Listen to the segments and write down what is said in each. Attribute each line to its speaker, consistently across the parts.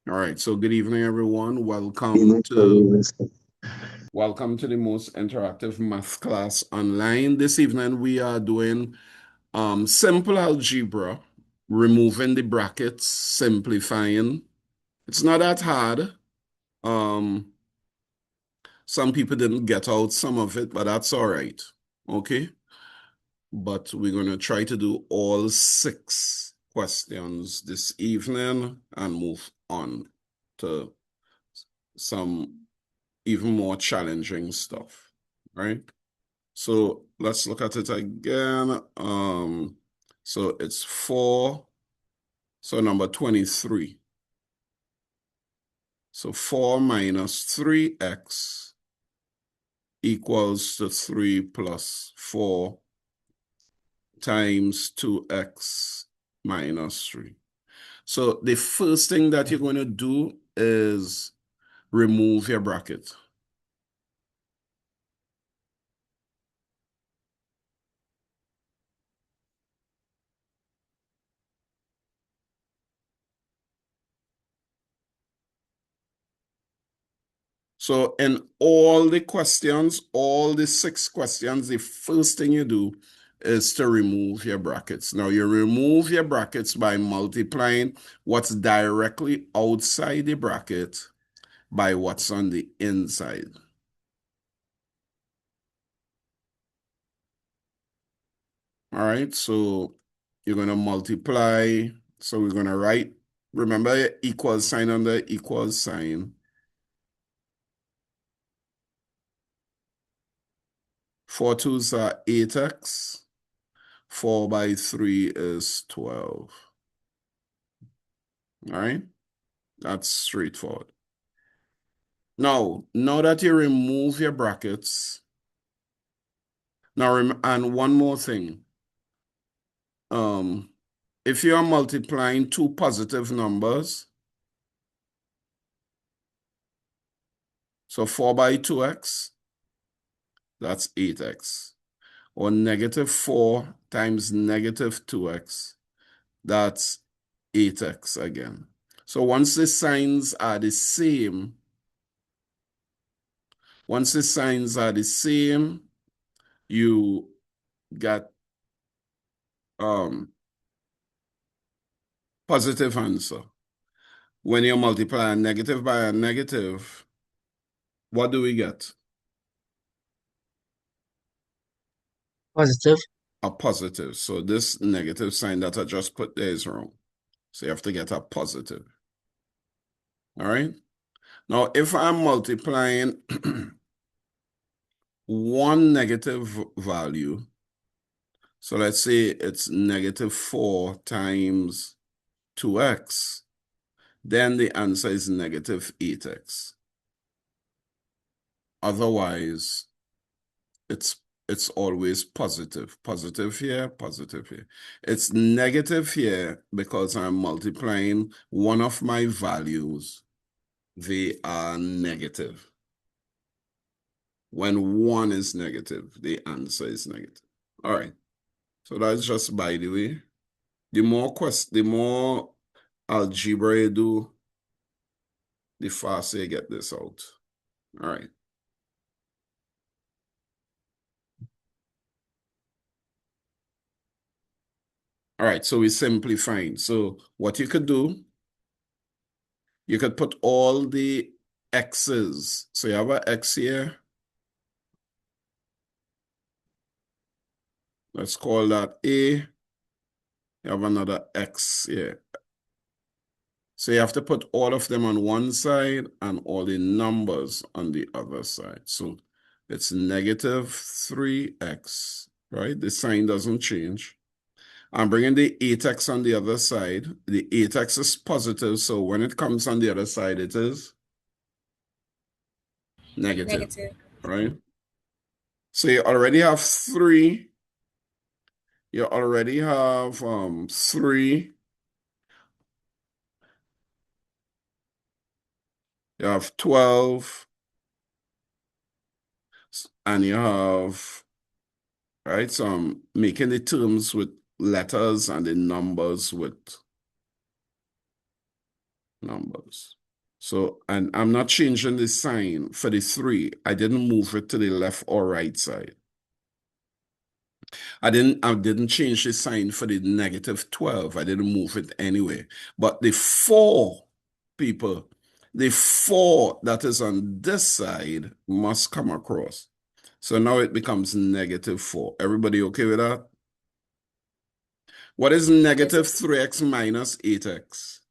Speaker 1: All right, so good evening, everyone. Welcome to the most interactive math class online. This evening, we are doing simple algebra, removing the brackets, simplifying. It's not that hard. Um, some people didn't get out some of it, but that's all right. Okay. But we're going to try to do all 6 questions this evening and move on to some even more challenging stuff, right? So let's look at it again. So it's 4, so number 23. So 4 minus 3x equals to 3 plus 4 times 2x minus 3. So the first thing that you're going to do is remove your bracket. So in all the questions, all the 6 questions, the first thing you do is to remove your brackets. Now you remove your brackets by multiplying what's directly outside the bracket by what's on the inside. All right, so you're going to multiply. So we're going to write, remember, equal sign under equal sign. 4 2s are 8x. 4 by 3 is 12. All right, that's straightforward. Now that you remove your brackets, and one more thing. If you are multiplying 2 positive numbers, so 4 by 2x, that's 8x. Or negative 4 times negative 2x, that's 8x again. So once the signs are the same, you get positive answer. When you multiply a negative by a negative, what do we get?
Speaker 2: Positive.
Speaker 1: A positive. So this negative sign that I just put there is wrong. So you have to get a positive. All right. Now, if I'm multiplying one negative value, so let's say it's negative 4 times 2x, then the answer is negative 8x. Otherwise, it's always positive. Positive here, positive here. It's negative here because I'm multiplying one of my values. They are negative. When one is negative, the answer is negative. All right. So that's just by the way. The more algebra you do, the faster you get this out. All right. All right, so we're simplifying. So what you could do, you could put all the x's. So you have an x here. Let's call that A. You have another x here. So you have to put all of them on one side and all the numbers on the other side. So it's negative 3x, right? The sign doesn't change. I'm bringing the 8x on the other side. The 8x is positive, so when it comes on the other side, it is negative,
Speaker 2: Negative.
Speaker 1: right? So you already have 3. You already have 3. You have 12. And you have, right? So I'm making the terms with letters and the numbers with numbers. So, and I'm not changing the sign for the 3. I didn't move it to the left or right side. I didn't change the sign for the -12. I didn't move it anyway. But the 4 people, the 4 that is on this side must come across. So now it becomes -4. Everybody okay with that? What is negative 3x minus 8x?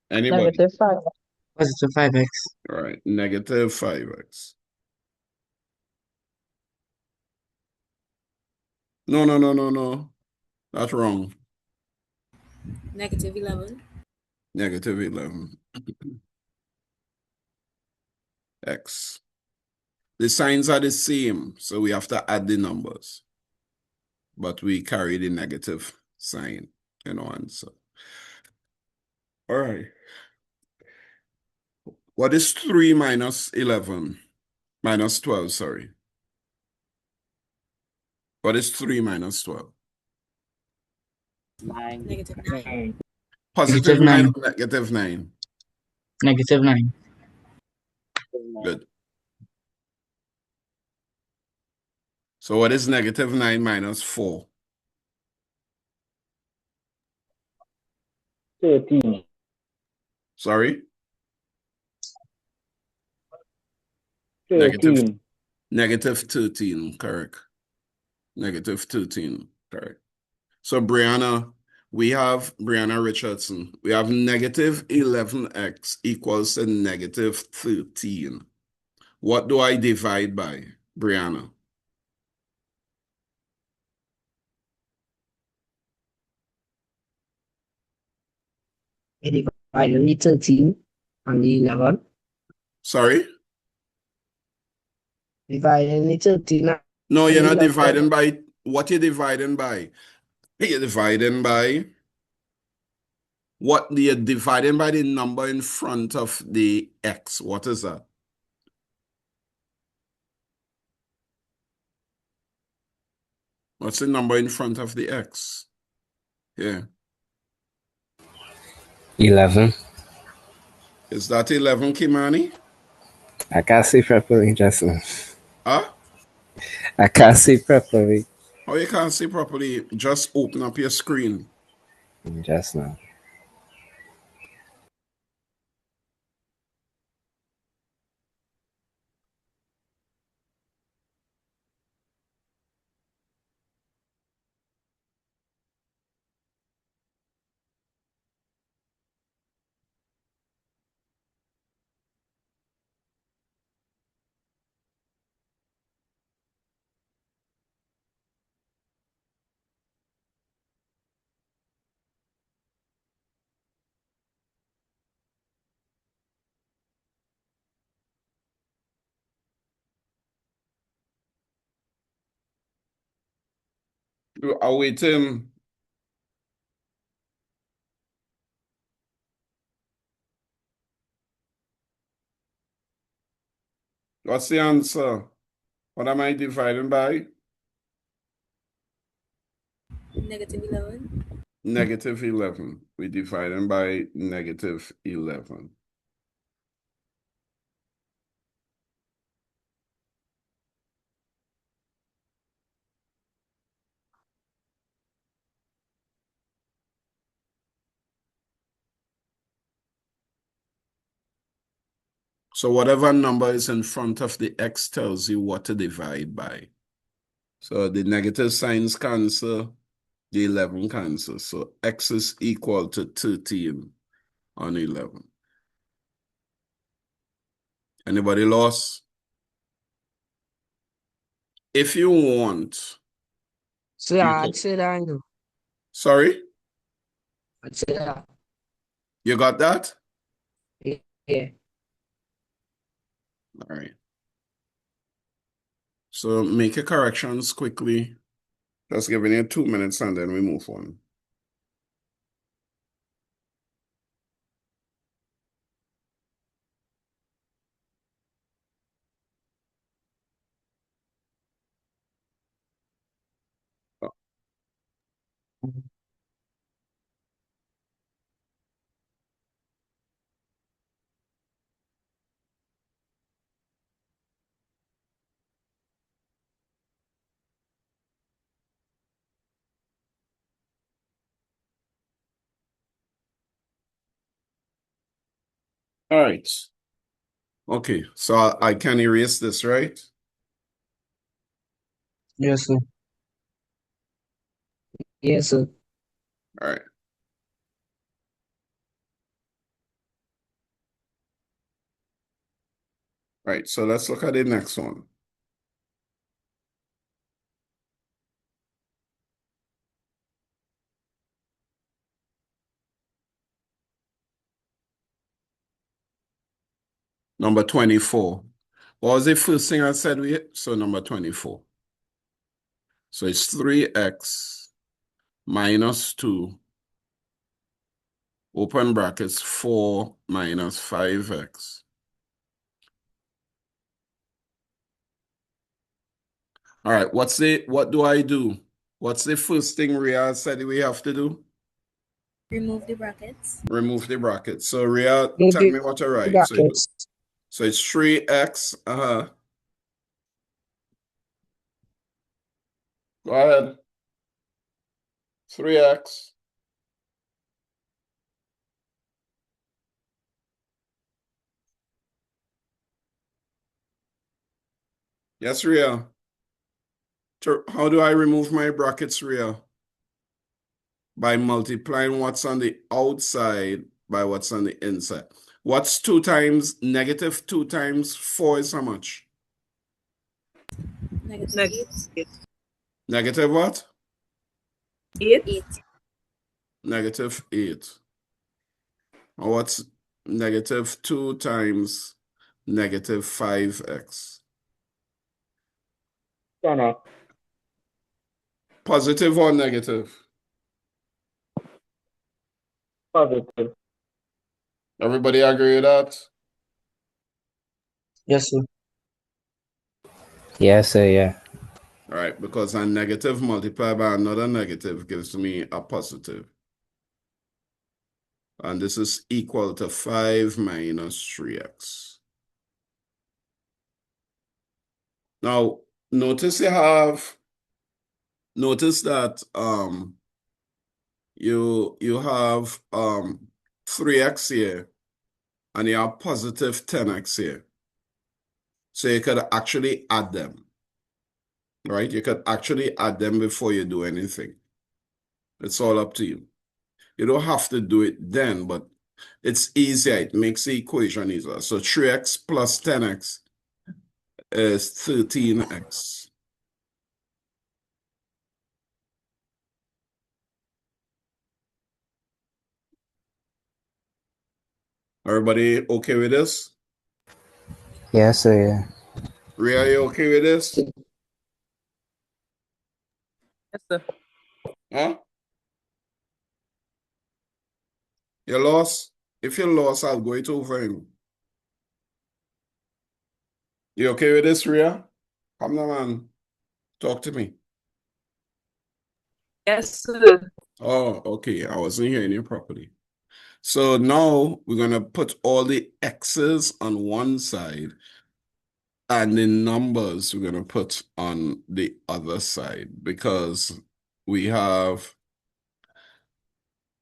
Speaker 1: Anybody?
Speaker 2: -5.
Speaker 3: Positive 5x.
Speaker 1: All right, negative 5x. No, no, no, no, no. That's wrong.
Speaker 4: -11.
Speaker 1: Negative 11. X. The signs are the same, so we have to add the numbers. But we carry the negative sign, answer. All right. What is 3 minus 11? Minus 12, sorry. What is 3 minus 12?
Speaker 4: -9.
Speaker 1: Positive 9 or negative 9?
Speaker 3: -9.
Speaker 1: Good. So what is -9 minus 4?
Speaker 2: 13.
Speaker 1: Sorry?
Speaker 2: 13.
Speaker 1: Negative 13, correct. Negative 13, correct. So Brianna Richardson, we have negative 11x equals to negative 13. What do I divide by, Brianna?
Speaker 5: I divide only 13 and 11.
Speaker 1: Sorry?
Speaker 5: Divide only 13
Speaker 1: No,
Speaker 5: and
Speaker 1: you're not
Speaker 5: 11.
Speaker 1: dividing by what you're dividing by. You're dividing by you're dividing by the number in front of the x. What is that? What's the number in front of the x? Yeah.
Speaker 6: 11.
Speaker 1: Is that 11, Kimani?
Speaker 6: I can't see properly just now.
Speaker 1: Huh?
Speaker 6: I can't see properly
Speaker 1: Oh, you can't see properly. Just open up your screen.
Speaker 6: just now.
Speaker 1: I'll wait. What's the answer? What am I dividing by?
Speaker 4: -11.
Speaker 1: Negative 11. We dividing by negative 11. So whatever number is in front of the x tells you what to divide by. So the negative signs cancel, the 11 cancel. So x is equal to 13 on 11. Anybody lost? If you want,
Speaker 5: So I'd say that I know.
Speaker 1: sorry,
Speaker 5: I'd say that.
Speaker 1: you got that?
Speaker 5: Yeah.
Speaker 1: All right. So make your corrections quickly. Just giving you 2 minutes and then we move on. All right. Okay, so I can erase this, right?
Speaker 3: Yes, sir.
Speaker 5: Yes, sir.
Speaker 1: All right. Right, so let's look at the next one. Number 24. What was the first thing I said we hit? So number 24. So it's 3x minus 2, open brackets, 4 minus 5x. All right, what do I do? What's the first thing Rhea said we have to do?
Speaker 4: Remove the brackets.
Speaker 1: Remove the brackets. So Rhea,
Speaker 5: Move
Speaker 1: tell
Speaker 5: the
Speaker 1: me what to write.
Speaker 5: brackets.
Speaker 1: So it's 3x. Go ahead. 3x. Yes, Rhea. How do I remove my brackets, Rhea? By multiplying what's on the outside by what's on the inside. What's 2 times negative 2 times 4 is how much?
Speaker 4: Negative 8.
Speaker 1: Negative what?
Speaker 4: 8.
Speaker 1: Negative 8. Or what's negative 2 times negative 5x? Positive or negative?
Speaker 5: Positive.
Speaker 1: Everybody agree with that?
Speaker 3: Yes, sir.
Speaker 6: Yes, sir, yeah.
Speaker 1: All right, because a negative multiplied by another negative gives me a positive. And this is equal to 5 minus 3x. Now, notice that you have 3x here and you have positive 10x here. So you could actually add them. Right? You could actually add them before you do anything. It's all up to you. You don't have to do it then, but it's easier. It makes the equation easier. So 3x plus 10x is 13x. Everybody okay with this?
Speaker 6: Yes, sir, yeah.
Speaker 1: Rhea, you okay with this?
Speaker 5: Yes, sir.
Speaker 1: Huh? You lost? If you lost, I'll go it over him. You okay with this, Rhea? Come on, man. Talk to me.
Speaker 5: Yes, sir.
Speaker 1: Oh, okay. I wasn't hearing you properly. So now we're going to put all the x's on one side and the numbers we're going to put on the other side because we have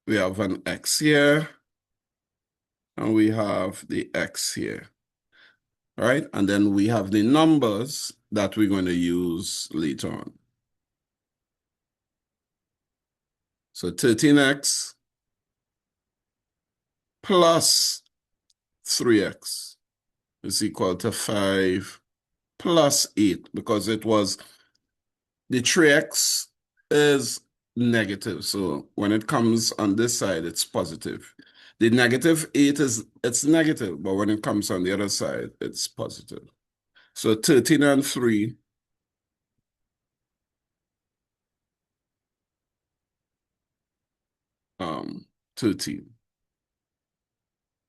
Speaker 1: an x here and we have the x here. All right, and then we have the numbers that we're going to use later on. So 13x plus 3x is equal to 5 plus 8 because the 3x is negative. So when it comes on this side, it's positive. The negative 8 it's negative, but when it comes on the other side, it's positive. So 13 and 3 13.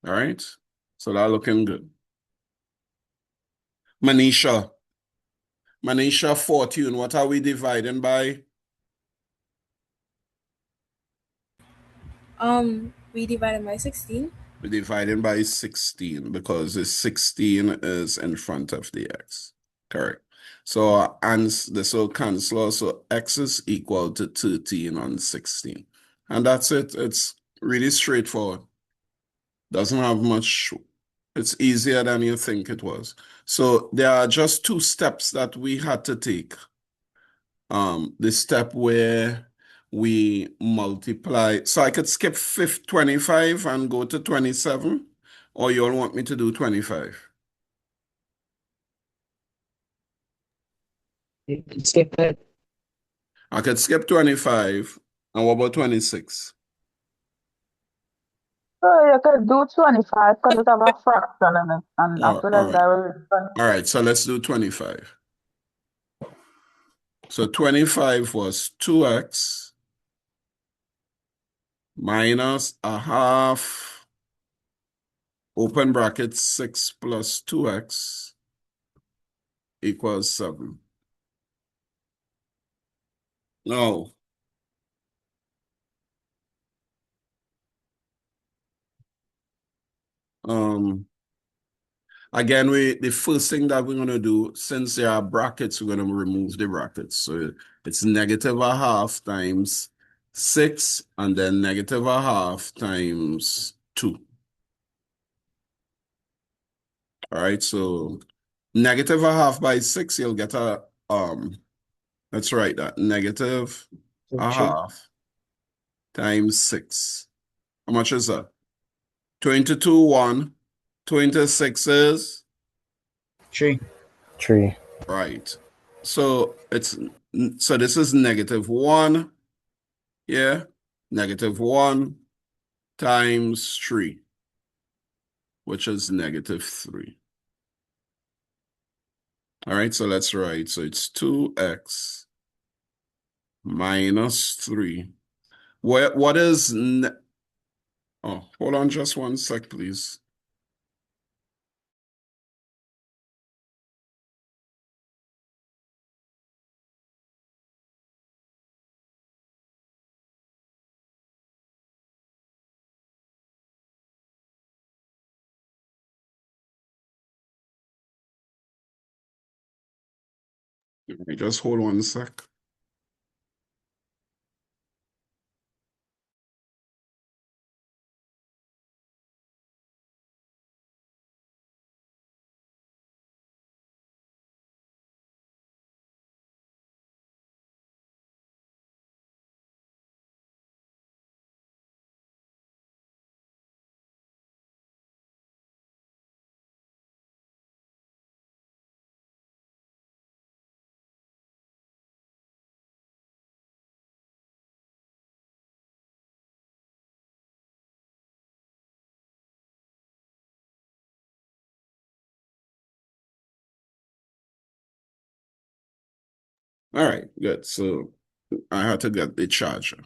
Speaker 1: All right. So that looking good. Manisha, 14. What are we dividing by?
Speaker 4: We divided by 16.
Speaker 1: We're dividing by 16 because the 16 is in front of the x. Correct. So and this will cancel. So x is equal to 13 on 16. And that's it. It's really straightforward. Doesn't have much It's easier than you think it was. So there are just two steps that we had to take. The step where we multiply. So I could skip 25 and go to 27, or you all want me to do 25?
Speaker 5: You can skip it.
Speaker 1: I could skip 25. And what about 26?
Speaker 2: So you could do 25 because it have a fraction in it, and
Speaker 1: All
Speaker 2: after
Speaker 1: right.
Speaker 2: that, I will.
Speaker 1: All right, so let's do 25. So 25 was 2x minus a half, open bracket, 6 plus 2x equals 7. Now, again, the first thing that we're going to do, since there are brackets, we're going to remove the brackets. So it's negative a half times 6, and then negative a half times 2. All right, so negative a half by 6, you'll get a, let's write that, negative a half times 6. How much is that? 22, 1. 26 is?
Speaker 3: 3.
Speaker 6: 3.
Speaker 1: Right. So this is negative 1. Yeah. Negative 1 times 3, which is negative 3. All right, so let's write. So it's 2x minus 3. What is... Oh, hold on just one sec, please. Just hold one sec. All right, good. So I had to get the charger.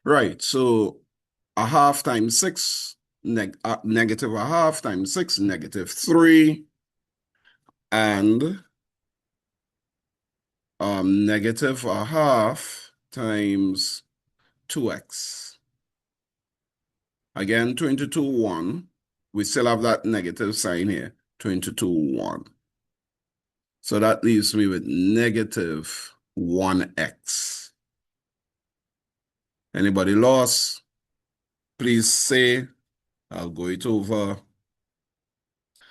Speaker 1: Right, so a half times 6, negative a half times 6, negative 3, and negative a half times 2x. Again, 22, 1. We still have that negative sign here, 22, 1. So that leaves me with negative 1x. Anybody lost? Please say. I'll go it over.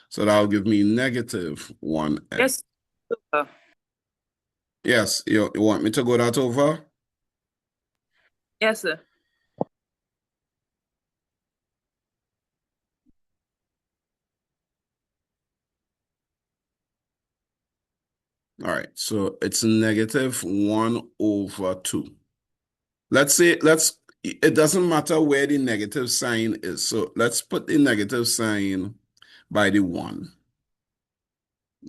Speaker 1: So that'll give me negative 1x.
Speaker 5: Yes.
Speaker 1: Yes, you want me to go that over?
Speaker 5: Yes, sir.
Speaker 1: All right, so it's negative 1 over 2. It doesn't matter where the negative sign is. So let's put the negative sign by the 1.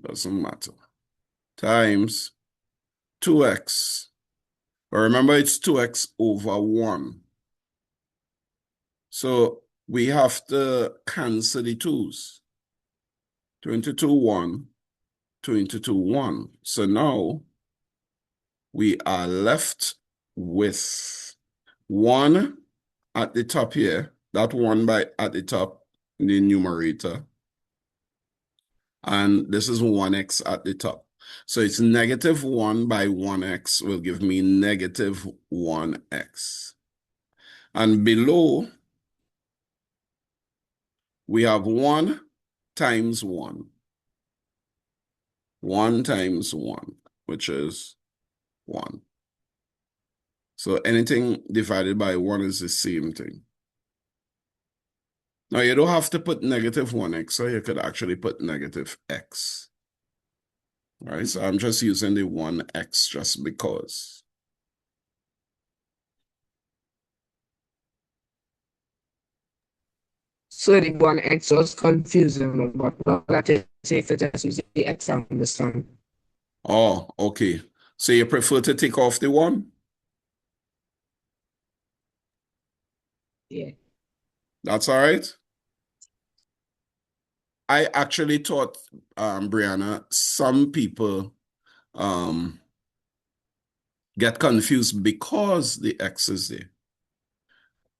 Speaker 1: Doesn't matter. Times 2x. But remember, it's 2x over 1. So we have to cancel the 2's. 22, 1, 22, 1. So now we are left with 1 at the top here. That 1 at the top in the numerator. And this is 1x at the top. So it's negative 1 by 1x will give me negative 1x. And below, we have 1 times 1. 1 times 1, which is 1. So anything divided by 1 is the same thing. Now, you don't have to put negative 1x, so you could actually put negative x. All right, so I'm just using the 1x just because.
Speaker 5: So the 1x was confusing, but now that you say if you just use the x, I understand.
Speaker 1: Oh, okay. So you prefer to take off the 1?
Speaker 5: Yeah.
Speaker 1: That's all right? I actually thought, Brianna, some people get confused because the x is there.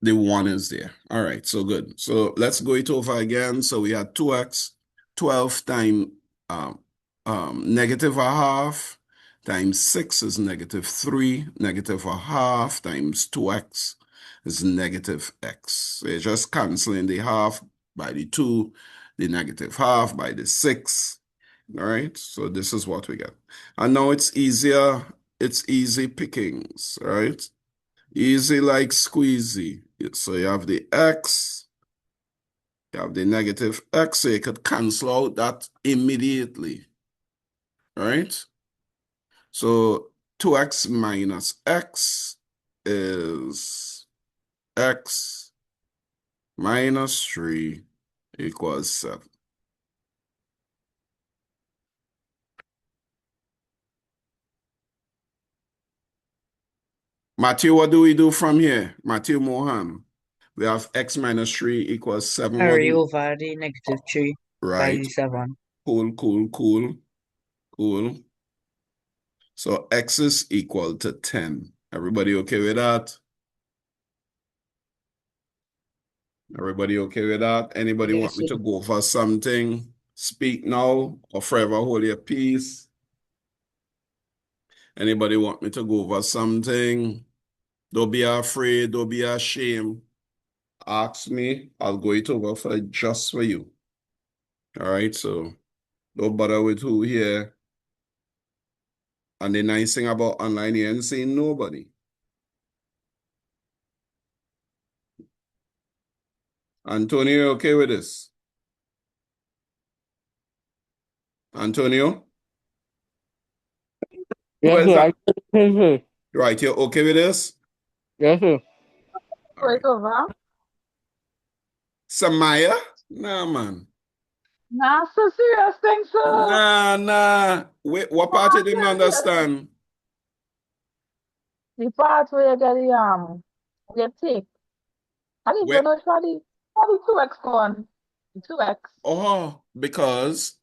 Speaker 1: The 1 is there. All right, so good. So let's go it over again. So we had 2x, 12 times negative a half times 6 is negative 3. Negative a half times 2x is negative x. So you're just canceling the half by the 2, the negative half by the 6. All right, so this is what we get. And now it's easier. It's easy pickings, all right? Easy like squeezy. So you have the x, you have the negative x, so you could cancel out that immediately, right? So 2x minus x is x minus 3 equals 7. Matthew, what do we do from here? Matthew Mohan. We have x minus 3 equals 7. What
Speaker 3: Carry
Speaker 1: do we-
Speaker 3: over the negative 3 by
Speaker 1: Right.
Speaker 3: the 7.
Speaker 1: Cool, cool, cool, cool. So x is equal to 10. Everybody okay with that? Everybody okay with that? Anybody want
Speaker 5: Yes,
Speaker 1: me
Speaker 5: sir.
Speaker 1: to go for something? Speak now or forever hold your peace. Anybody want me to go over something? Don't be afraid, don't be ashamed. Ask me, I'll go it over for just for you. All right, so don't bother with who here. And the nice thing about online, you ain't seeing nobody. Antonio, you okay with this? Antonio?
Speaker 5: Yes,
Speaker 1: Where's
Speaker 5: sir.
Speaker 1: that?
Speaker 5: Yes, sir.
Speaker 1: Right, you're okay with this?
Speaker 5: Yes, sir.
Speaker 1: All right.
Speaker 2: Wait over.
Speaker 1: Samaya? Nah, man.
Speaker 2: Nah, so serious thing, sir.
Speaker 1: Nah. Wait, what part you didn't understand?
Speaker 2: The part where you get the take. I didn't
Speaker 1: Wait,
Speaker 2: even know it's for the 2x one. The 2x.
Speaker 1: because,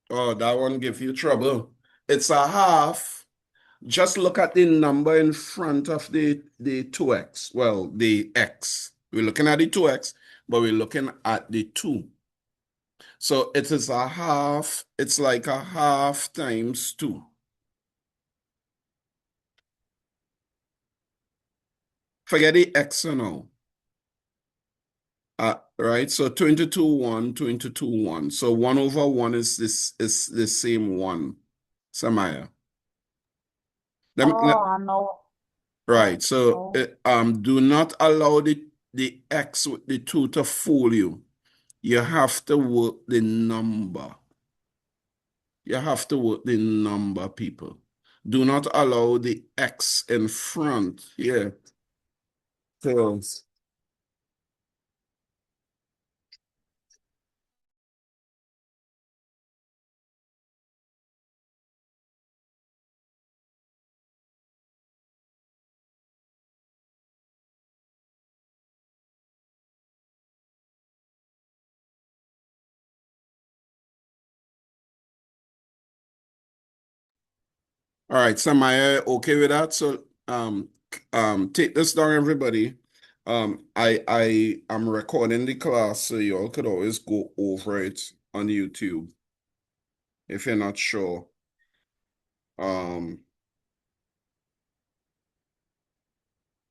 Speaker 1: that one give you trouble. It's a half. Just look at the number in front of the 2x. Well, the x. We're looking at the 2x, but we're looking at the 2. So it is a half. It's like a half times 2. Forget the x now. Right, so 22, 1, 22, 1. So 1 over 1 is the same 1. Samaya.
Speaker 2: Oh, no.
Speaker 1: Right, so
Speaker 2: No.
Speaker 1: do not allow the x with the 2 to fool you. You have to work the number. You have to work the number, people. Do not allow the x in front here. So, all right, Samaya, okay with that? So, take this down, everybody. I am recording the class, so you all could always go over it on YouTube if you're not sure.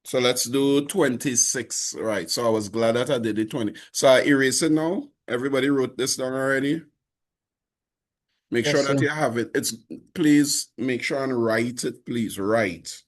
Speaker 1: So let's do 26. Right. So I was glad that I did the 20. So I erase it now. Everybody wrote this down already. Make
Speaker 5: Yes,
Speaker 1: sure that
Speaker 5: sir.
Speaker 1: you have it. Please make sure and write it, please. Write.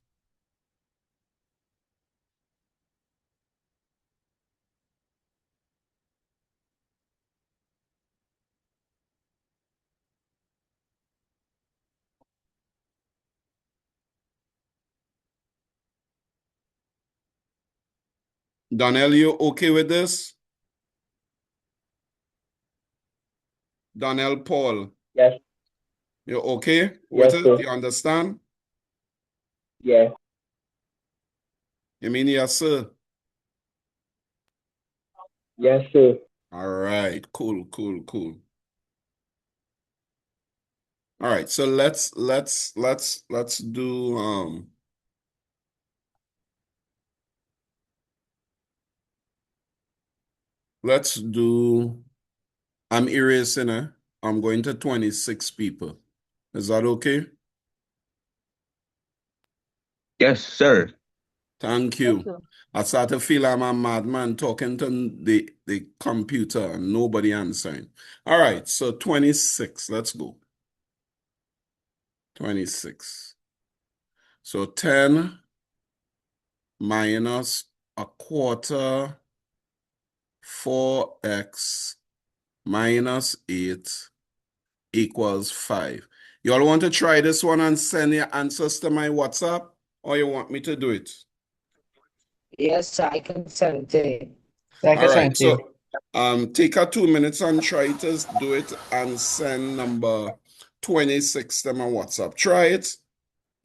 Speaker 1: Donnell, you okay with this? Donnell Paul,
Speaker 7: Yes,
Speaker 1: you okay with
Speaker 7: yes,
Speaker 1: it?
Speaker 7: sir.
Speaker 1: You understand?
Speaker 7: Yeah,
Speaker 1: You mean yes, sir?
Speaker 7: yes, sir.
Speaker 1: All right, cool. All right, so let's do I'm erasing it. I'm going to 26 people. Is that okay?
Speaker 3: Yes, sir.
Speaker 1: Thank
Speaker 2: Yes,
Speaker 1: you.
Speaker 2: sir.
Speaker 1: I start to feel I'm a madman talking to the computer and nobody answering. All right, so 26. Let's go. 26. So 10 minus a quarter 4x minus 8 equals 5. You all want to try this one and send your answers to my WhatsApp, or you want me to do it?
Speaker 5: Yes, sir. I can send it to you.
Speaker 3: Thank
Speaker 1: All
Speaker 3: you,
Speaker 1: right,
Speaker 3: thank you.
Speaker 1: so take a 2 minutes and try to do it and send number 26 to my WhatsApp. Try it.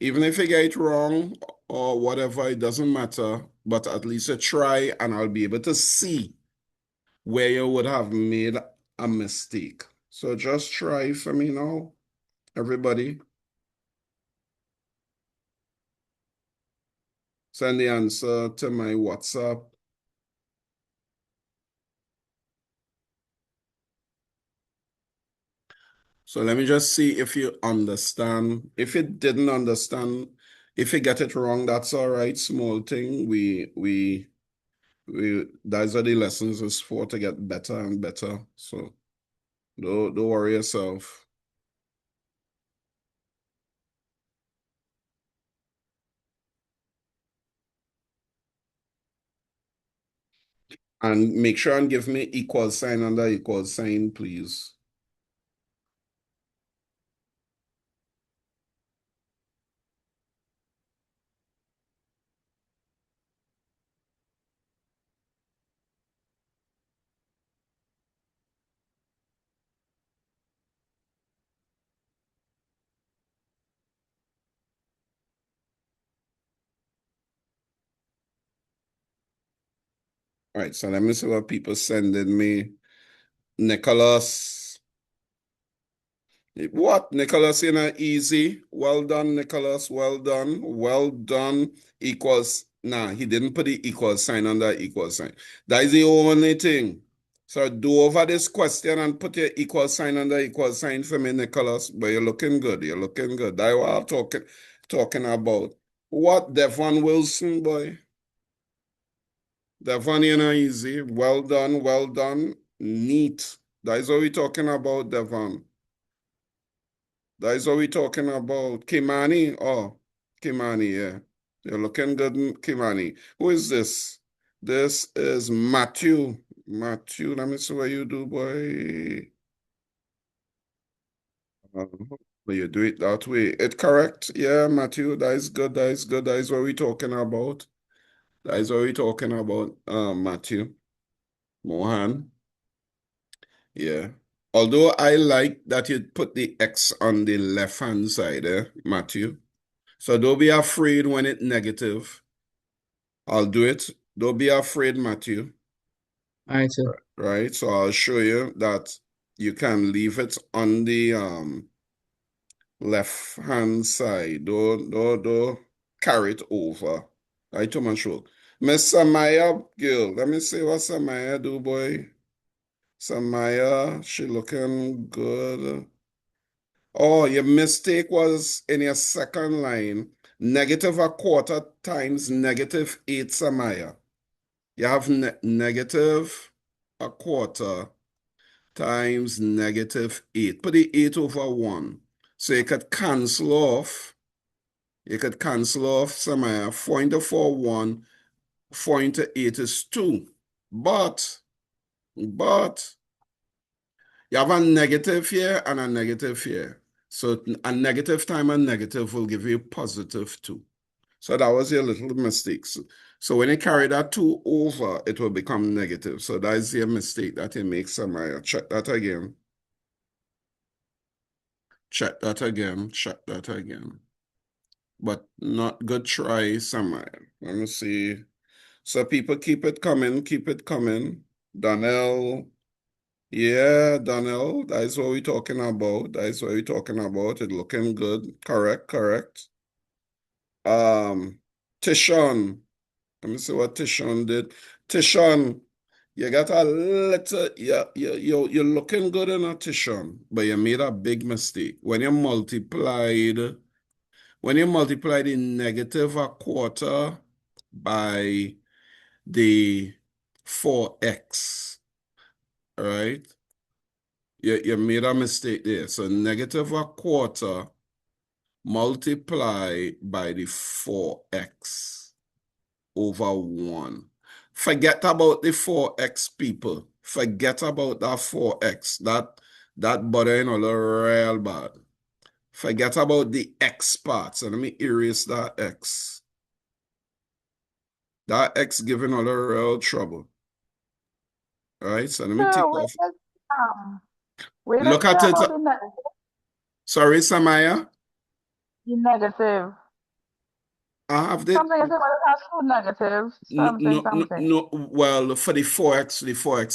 Speaker 1: Even if you get it wrong or whatever, it doesn't matter. But at least you try and I'll be able to see where you would have made a mistake. So just try for me now, everybody. Send the answer to my WhatsApp. So let me just see if you understand. If you didn't understand, if you get it wrong, that's all right. Small thing. We that's what the lessons is for, to get better and better. So don't worry yourself. And make sure and give me equal sign under equal sign, please. All right, so let me see what people sending me. Nicholas. What, Nicholas, you know, easy. Well done, Nicholas. Well done. Well done. Equals. Nah, he didn't put the equal sign under equal sign. That is the only thing. So do over this question and put your equal sign under equal sign for me, Nicholas. But you're looking good. You're looking good. That's what I'm talking about. What, Devon Wilson, boy? Devon, you know, easy. Well done. Well done. Neat. That is what we're talking about, Devon. That is what we're talking about. Kimani. Oh, Kimani, yeah. You're looking good, Kimani. Who is this? This is Matthew. Matthew, let me see what you do, boy. You do it that way. It correct? Yeah, Matthew, that is good. That is good. That is what we're talking about. That is what we're talking about, Matthew. Mohan. Yeah. Although I like that you put the X on the left-hand side, Matthew. So don't be afraid when it's negative. I'll do it. Don't be afraid, Matthew.
Speaker 5: All right, sir.
Speaker 1: Right? So I'll show you that you can leave it on the left-hand side. Don't carry it over. Right, to my show. Miss Samaya, girl. Let me see what Samaya do, boy. Samaya, she looking good. Oh, your mistake was in your second line. Negative a quarter times negative 8, Samaya. You have negative a quarter times -8. Put the 8 over 1. So you could cancel off. Samaya. 4 into 4, 1. 4 into 8 is 2. But you have a negative here and a negative here. So a negative times a negative will give you +2. So that was your little mistake. So when you carry that 2 over, it will become negative. So that is your mistake that you make, Samaya. Check that again. Check that again. But not good try, Samaya. Let me see. So people keep it coming. Donnell. Yeah, Donnell, that is what we're talking about. It looking good. Correct. Tishon. Let me see what Tishon did. Tishon, you got a little, you're looking good in a Tishon, but you made a big mistake. When you multiplied the -1/4 by the 4x, all right? You made a mistake there. So -1/4 multiply by the 4x over 1. Forget about the 4x, people. Forget about that 4x. That bothering a little real bad. Forget about the x part. So let me erase that x. That x giving a little real trouble. All right, so let me take
Speaker 2: So
Speaker 1: off.
Speaker 2: we
Speaker 1: Look
Speaker 2: don't
Speaker 1: at
Speaker 2: care
Speaker 1: it.
Speaker 2: about the
Speaker 1: Sorry, Samaya.
Speaker 2: negative.
Speaker 1: I have the
Speaker 2: Something is about it has 2 negatives. Something.
Speaker 1: no. Well, for the 4x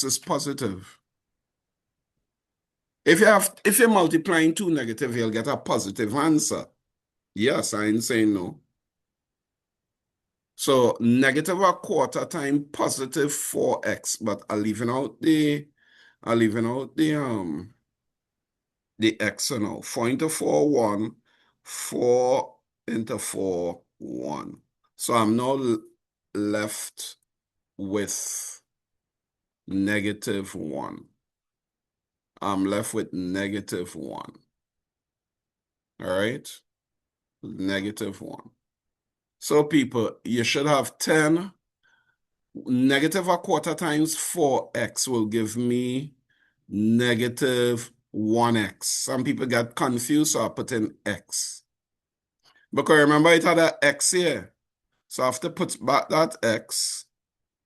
Speaker 1: is positive. If you're multiplying 2 negative, you'll get a positive answer. Yes, I ain't saying no. So -1/4 times positive 4x, but I'm leaving out the x now. 4 into 4, 1. 4 into 4, 1. So I'm now left with -1. I'm left with -1. All right? -1. So people, you should have 10. -1/4 times 4x will give me -1x. Some people get confused, so I put in x. Because remember, it had an x here. So I have to put back that x.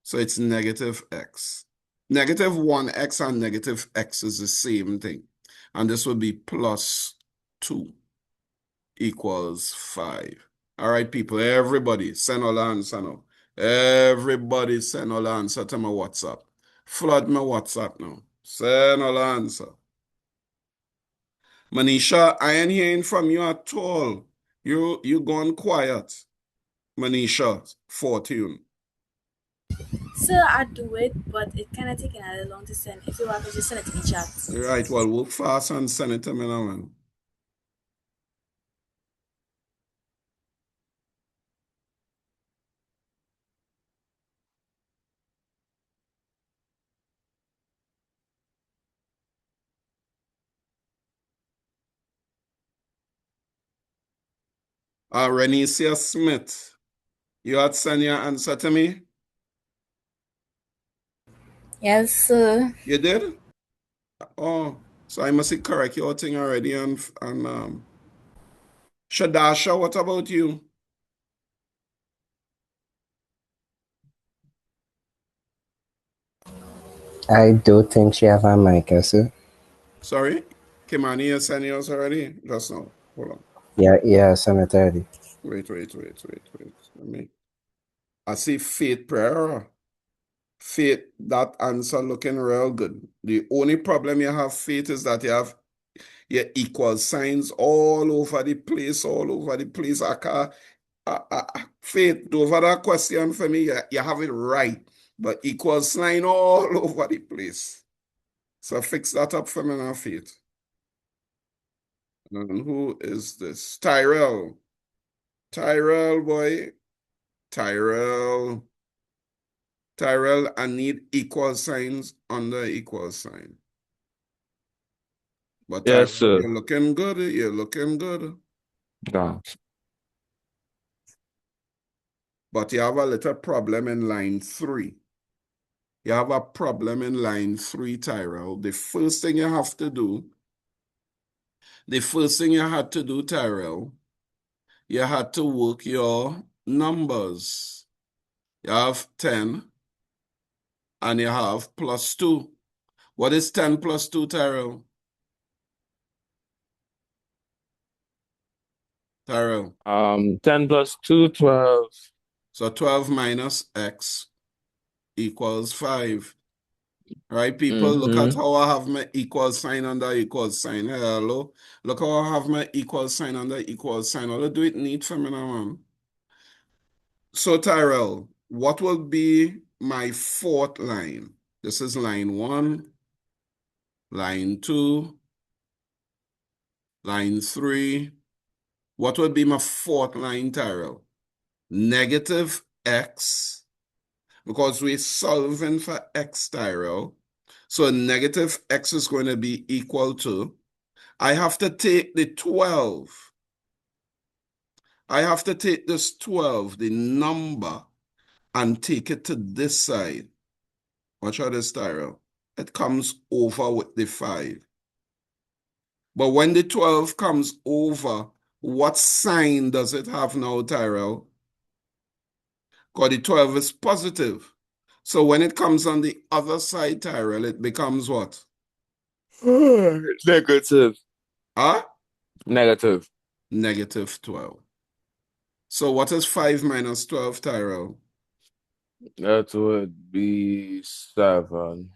Speaker 1: So it's -x. -1x and -x is the same thing. And this would be +2 equals 5. All right, people, everybody send all the answer now. Everybody send all the answer to my WhatsApp. Flood my WhatsApp now. Send all the answer. Manisha, I ain't hearing from you at all. You gone quiet. Manisha, Fortune.
Speaker 4: Sir, I do it, but it kind of taking a little long to send. If you want to just send it to me chat.
Speaker 1: Right, well, work fast and send it to me now, man. Renesia Smith, you had sent your answer to me?
Speaker 4: Yes, sir.
Speaker 1: You did? Oh, so I must correct your thing already. And Shadasha, what about you?
Speaker 6: I do think she have a mic, sir.
Speaker 1: Sorry? Kimani, you sent yours already? Just now. Hold on.
Speaker 6: Yeah, send it already.
Speaker 1: Wait. I see Faith Prayer. Faith, that answer looking real good. The only problem you have, Faith, is that you have your equal signs all over the place. I can't, Faith, over that question for me, you have it right, but equal sign all over the place. So fix that up for me now, Faith. And who is this? Tyrell, boy. Tyrell, I need equal signs under equal sign. But
Speaker 3: Yes,
Speaker 1: Tyrell,
Speaker 3: sir.
Speaker 1: you're looking good. You're looking good.
Speaker 3: Yeah.
Speaker 1: But you have a little problem in line 3. You have a problem in line 3, Tyrell. The first thing you had to do, Tyrell, you had to work your numbers. You have 10 and you have plus 2. What is 10 plus 2, Tyrell? Tyrell.
Speaker 3: 10 plus 2, 12.
Speaker 1: So 12 minus x equals 5. Right, people? Look at how I have my equal sign under equal sign. Hello. Look how I have my equal sign under equal sign. I'll do it neat for me now, man. So, Tyrell, what will be my 4th line? This is line 1, line 2, line 3. What would be my 4th line, Tyrell? Negative x, because we're solving for x, Tyrell. So negative x is going to be equal to, I have to take the 12. I have to take this 12, the number, and take it to this side. Watch out this, Tyrell. It comes over with the 5. But when the 12 comes over, what sign does it have now, Tyrell? Because the 12 is positive. So when it comes on the other side, Tyrell, it becomes what?
Speaker 3: Negative.
Speaker 1: Huh?
Speaker 3: Negative.
Speaker 1: Negative 12. So what is 5 minus 12, Tyrell?
Speaker 3: That would be 7.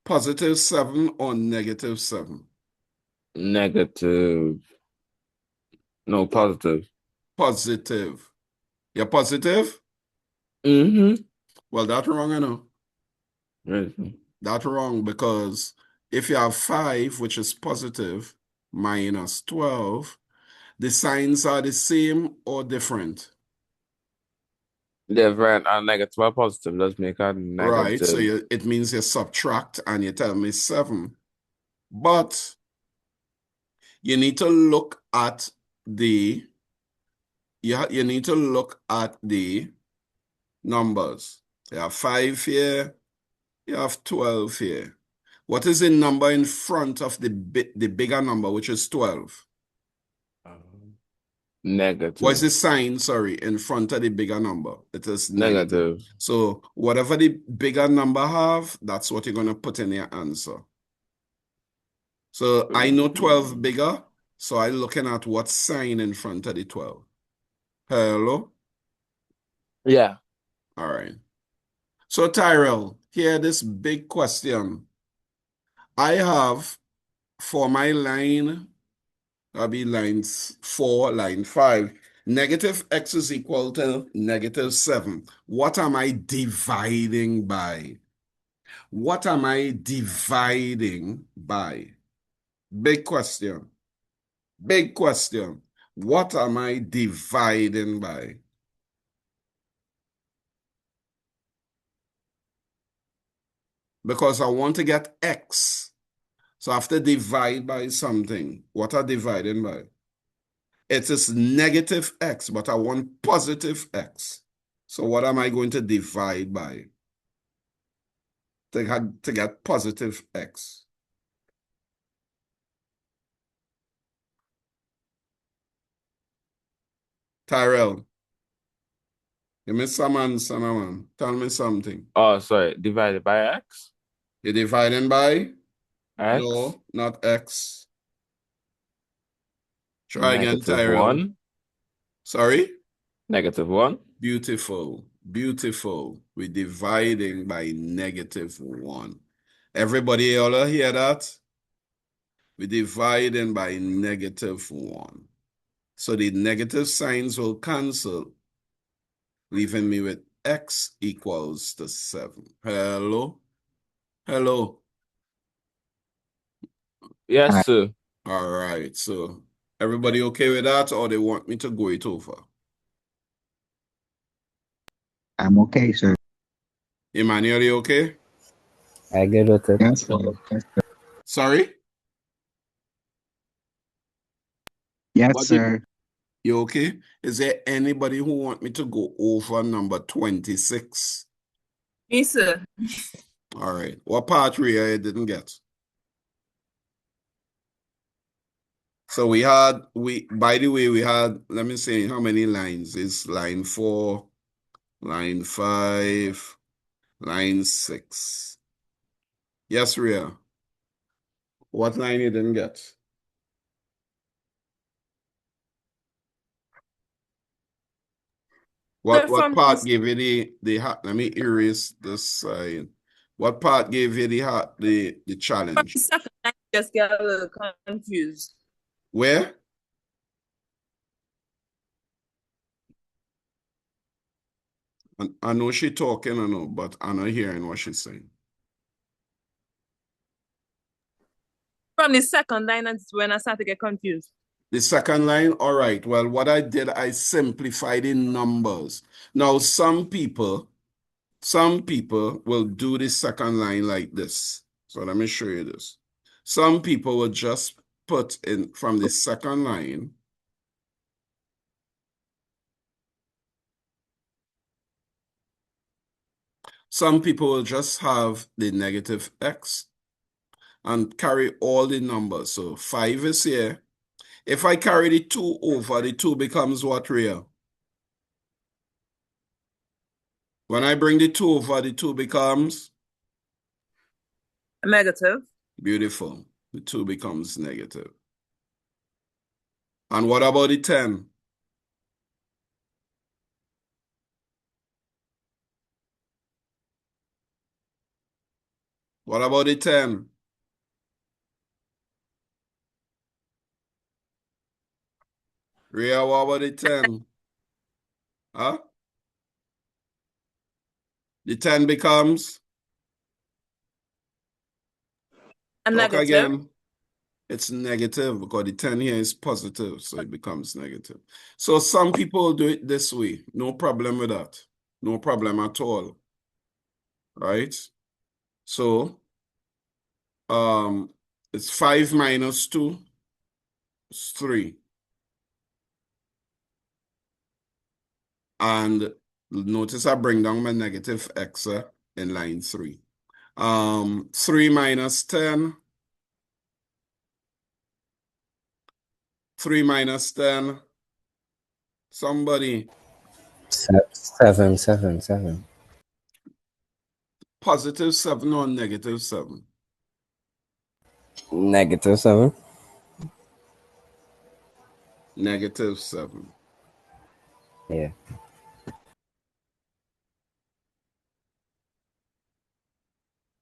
Speaker 1: Positive 7 or negative 7?
Speaker 3: Negative. No, positive.
Speaker 1: Positive. You're positive?
Speaker 3: Mm-hmm.
Speaker 1: Well, that's wrong, I know.
Speaker 3: Yes.
Speaker 1: That's wrong because if you have 5, which is positive, minus 12, the signs are the same or different?
Speaker 3: Different and negative or positive. Let's make a
Speaker 1: Right, so
Speaker 3: negative.
Speaker 1: it means you subtract and you tell me 7. But you need to look at the you need to look at the numbers. You have 5 here, you have 12 here. What is the number in front of the bigger number, which is 12?
Speaker 3: Negative.
Speaker 1: What's the sign, sorry, in front of the bigger number? It is negative.
Speaker 3: Negative.
Speaker 1: So whatever the bigger number have, that's what you're going to put in your answer. So I know 12 bigger, so I'm looking at what sign in front of the 12. Hello?
Speaker 3: Yeah.
Speaker 1: All right. So Tyrell, here this big question. I have for my line, that'll be line 4, line 5, negative x is equal to negative 7. What am I dividing by? What am I dividing by? Big question. Big question. What am I dividing by? Because I want to get x. So I have to divide by something. What am I dividing by? It is negative x, but I want positive x. So what am I going to divide by to get positive x? Tyrell, give me some answer, man. Tell me something.
Speaker 3: Oh, sorry. Divided by x?
Speaker 1: You're dividing by?
Speaker 3: X?
Speaker 1: No, not x. Try again,
Speaker 3: Negative
Speaker 1: Tyrell.
Speaker 3: 1.
Speaker 1: Sorry?
Speaker 3: Negative 1.
Speaker 1: Beautiful. Beautiful. We're dividing by negative 1. Everybody all hear that? We're dividing by negative 1. So the negative signs will cancel, leaving me with x equals to 7. Hello? Hello?
Speaker 3: Yes, sir.
Speaker 1: All right. So everybody okay with that, or they want me to go it over?
Speaker 8: I'm okay, sir.
Speaker 1: Emmanuel, you okay?
Speaker 6: I good with it.
Speaker 8: Yes, sir.
Speaker 1: Sorry?
Speaker 8: Yes,
Speaker 1: What
Speaker 8: sir.
Speaker 1: You okay? Is there anybody who want me to go over number 26?
Speaker 9: Me, sir.
Speaker 1: All right. What part, Rhea, I didn't get? So by the way, we had, let me see how many lines. Is line 4, line 5, line 6. Yes, Rhea. What line you didn't get? What
Speaker 9: from
Speaker 1: part
Speaker 9: this-
Speaker 1: gave you the let me erase this side. What part gave you the challenge?
Speaker 9: The second line, just get a little confused.
Speaker 1: Where? I know she talking, I know, but I'm not hearing what she's saying.
Speaker 9: From the second line, that's when I start to get confused.
Speaker 1: The second line, all right. Well, what I did, I simplified in numbers. Now, some people will do the second line like this. So let me show you this. Some people will just put in from the second line. Some people will just have the negative x and carry all the numbers. So 5 is here. If I carry the 2 over, the 2 becomes what, Rhea? When I bring the 2 over, the 2 becomes?
Speaker 9: Negative.
Speaker 1: Beautiful. The 2 becomes negative. And what about the 10? What about the 10? Rhea, what about the 10? Huh? The 10 becomes?
Speaker 9: A
Speaker 1: Talk
Speaker 9: negative.
Speaker 1: again. It's negative because the 10 here is positive, so it becomes negative. So some people do it this way. No problem with that. No problem at all. Right? So, it's 5 minus 2. It's 3. And notice I bring down my negative x in line 3. 3 minus 10. 3 minus 10. Somebody.
Speaker 6: 7, 7, 7.
Speaker 1: Positive 7 or negative 7?
Speaker 6: Negative 7.
Speaker 1: Negative 7.
Speaker 6: Yeah.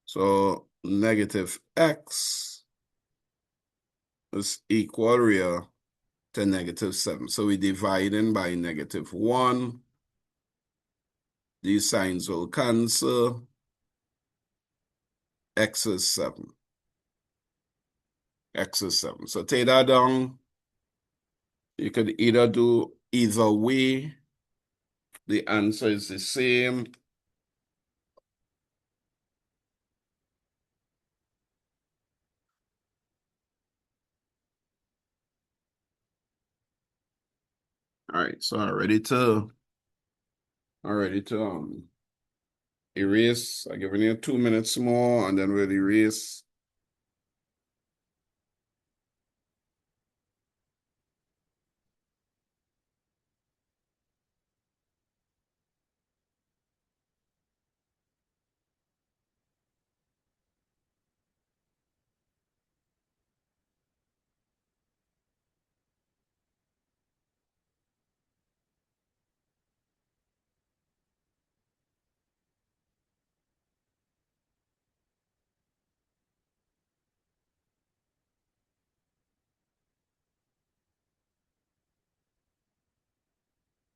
Speaker 1: So negative x is equal real to negative 7. So we divide in by negative 1. These signs will cancel. X is 7. X is 7. So take that down. You could either do either way. The answer is the same. All right, so I'm ready to erase. I'm giving you 2 minutes more and then we'll erase.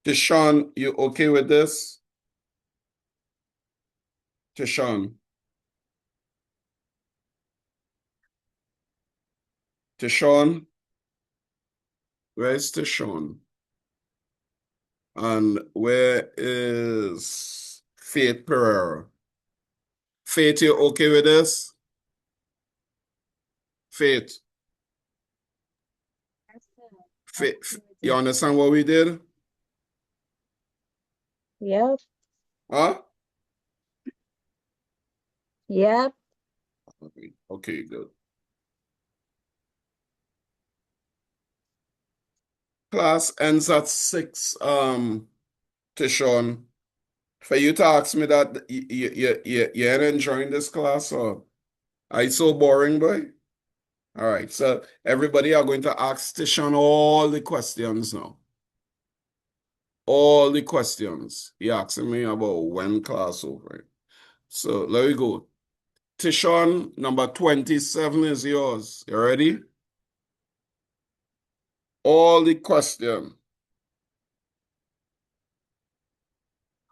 Speaker 1: Tishawn, you okay with this? Tishawn. Tishawn. Where's Tishawn? And where is Faith Pereira? Faith, you okay with this? Faith. You understand what we did?
Speaker 2: Yep.
Speaker 1: Huh?
Speaker 2: Yep.
Speaker 1: Okay, good. Class ends at 6, Tishon. For you to ask me that you ain't enjoying this class, or are you so boring, boy? All right, so everybody are going to ask Tishon all the questions now. All the questions. He asking me about when class over. So let me go. Tishon, number 27 is yours. You ready? All the question.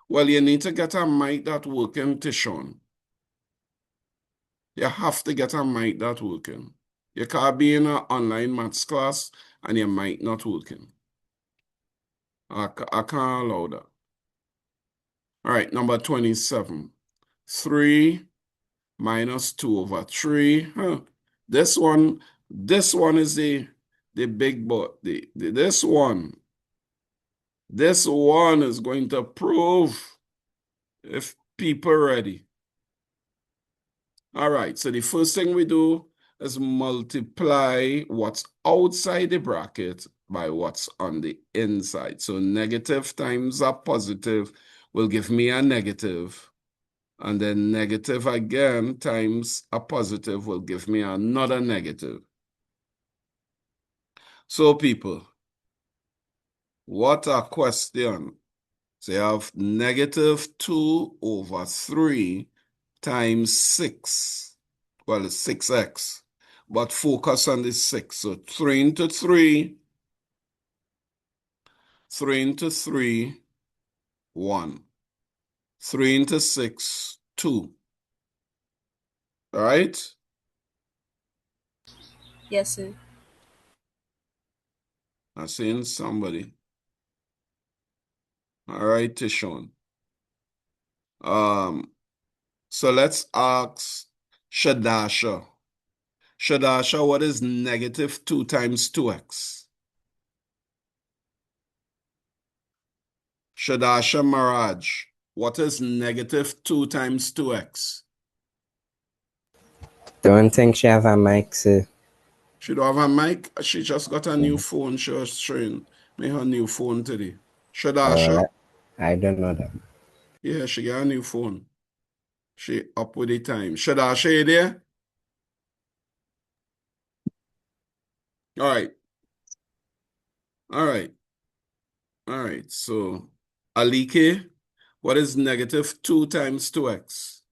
Speaker 1: Well, you need to get a mic that working, Tishon. You have to get a mic that working. You can't be in an online maths class and your mic not working. I can't allow that. All right, number 27. 3 minus 2 over 3. Huh. This one is the big boy. This one is going to prove if people ready. All right, so the first thing we do is multiply what's outside the bracket by what's on the inside. So negative times a positive will give me a negative. And then negative again times a positive will give me another negative. So people, what a question. So you have negative 2 over 3 times 6. Well, it's 6x. But focus on the 6. So 3 into 3. 3 into 3, 1. 3 into 6, 2. All right?
Speaker 4: Yes, sir.
Speaker 1: I'm seeing somebody. All right, Tishon. So let's ask Shadasha. Shadasha, what is negative 2 times 2x? Shadasha Maraj, what is negative 2 times 2x?
Speaker 6: Don't think she have a mic, sir.
Speaker 1: She don't have a mic. She just got a new phone. She was showing me her new phone today. Shadasha?
Speaker 6: I don't know that.
Speaker 1: Yeah, she got a new phone. She up with the time. Shadasha, you there? All right. All right. All right. So, Alike, what is negative 2 times 2x?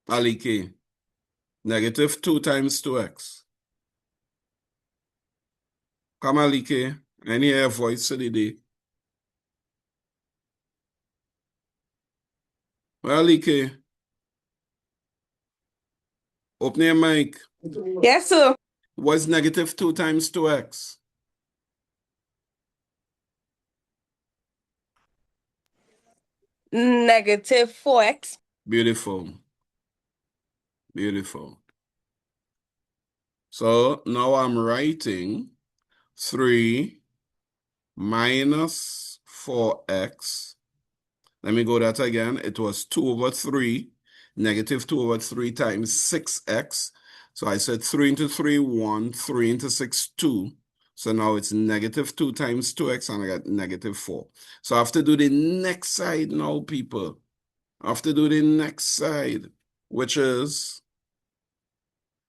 Speaker 1: Alike, negative 2 times 2x. Come, Alike. I need your voice today. Well, Alike, open your mic.
Speaker 9: Yes, sir.
Speaker 1: What's negative 2 times 2x?
Speaker 9: Negative 4x.
Speaker 1: Beautiful. Beautiful. So now I'm writing 3 minus 4x. Let me go that again. It was 2 over 3, negative 2 over 3 times 6x. So I said 3 into 3, 1, 3 into 6, 2. So now it's negative 2 times 2x, and I got negative 4. So I have to do the next side now, people. I have to do the next side, which is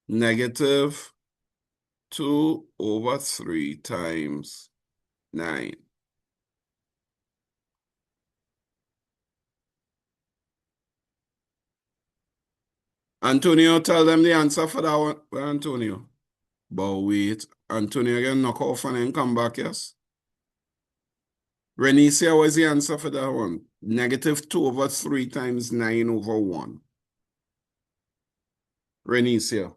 Speaker 1: negative 2 over 3 times 9. Antonio, tell them the answer for that one. Well, Antonio. But wait, Antonio again knock off and then come back, yes? Renicia, what's the answer for that one? Negative 2 over 3 times 9 over 1. Renicia.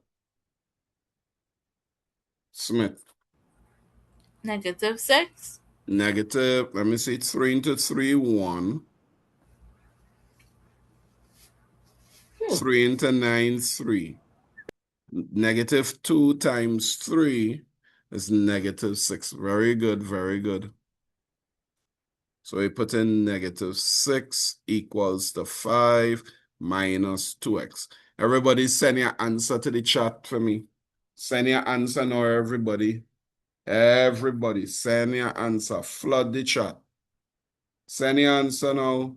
Speaker 1: Smith.
Speaker 4: Negative 6.
Speaker 1: Negative, let me see, 3 into 3, 1. 3 into 9, 3. Negative 2 times 3 is negative 6. Very good, very good. So we put in negative 6 equals to 5 minus 2x. Everybody send your answer to the chat for me. Send your answer now, everybody. Everybody, send your answer. Flood the chat. Send your answer now.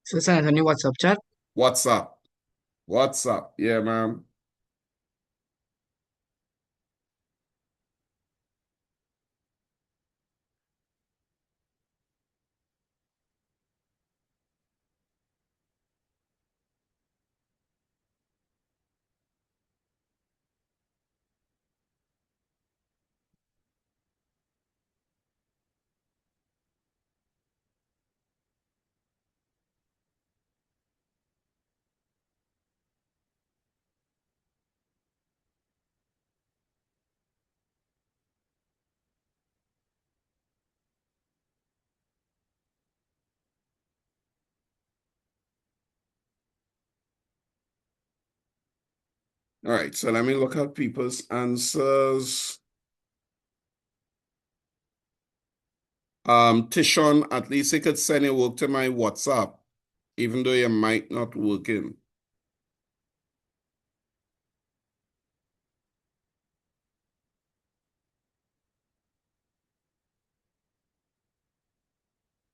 Speaker 5: So send it on your WhatsApp chat.
Speaker 1: WhatsApp. WhatsApp. Yeah, ma'am. All right, so let me look at people's answers. Tishon, at least you could send your work to my WhatsApp, even though you might not working.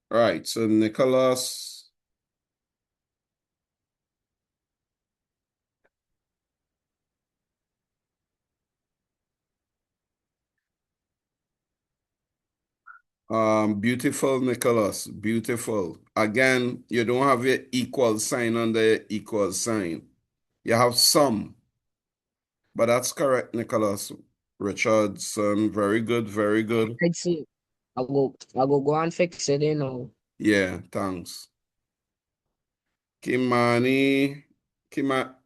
Speaker 1: All right, so Nicholas. Beautiful, Nicholas. Beautiful. Again, you don't have your equal sign under your equal sign. You have some. But that's correct, Nicholas. Richardson. Very good, very good.
Speaker 5: I'd see. I'll go and fix it, you know.
Speaker 1: Yeah, thanks. Kimani.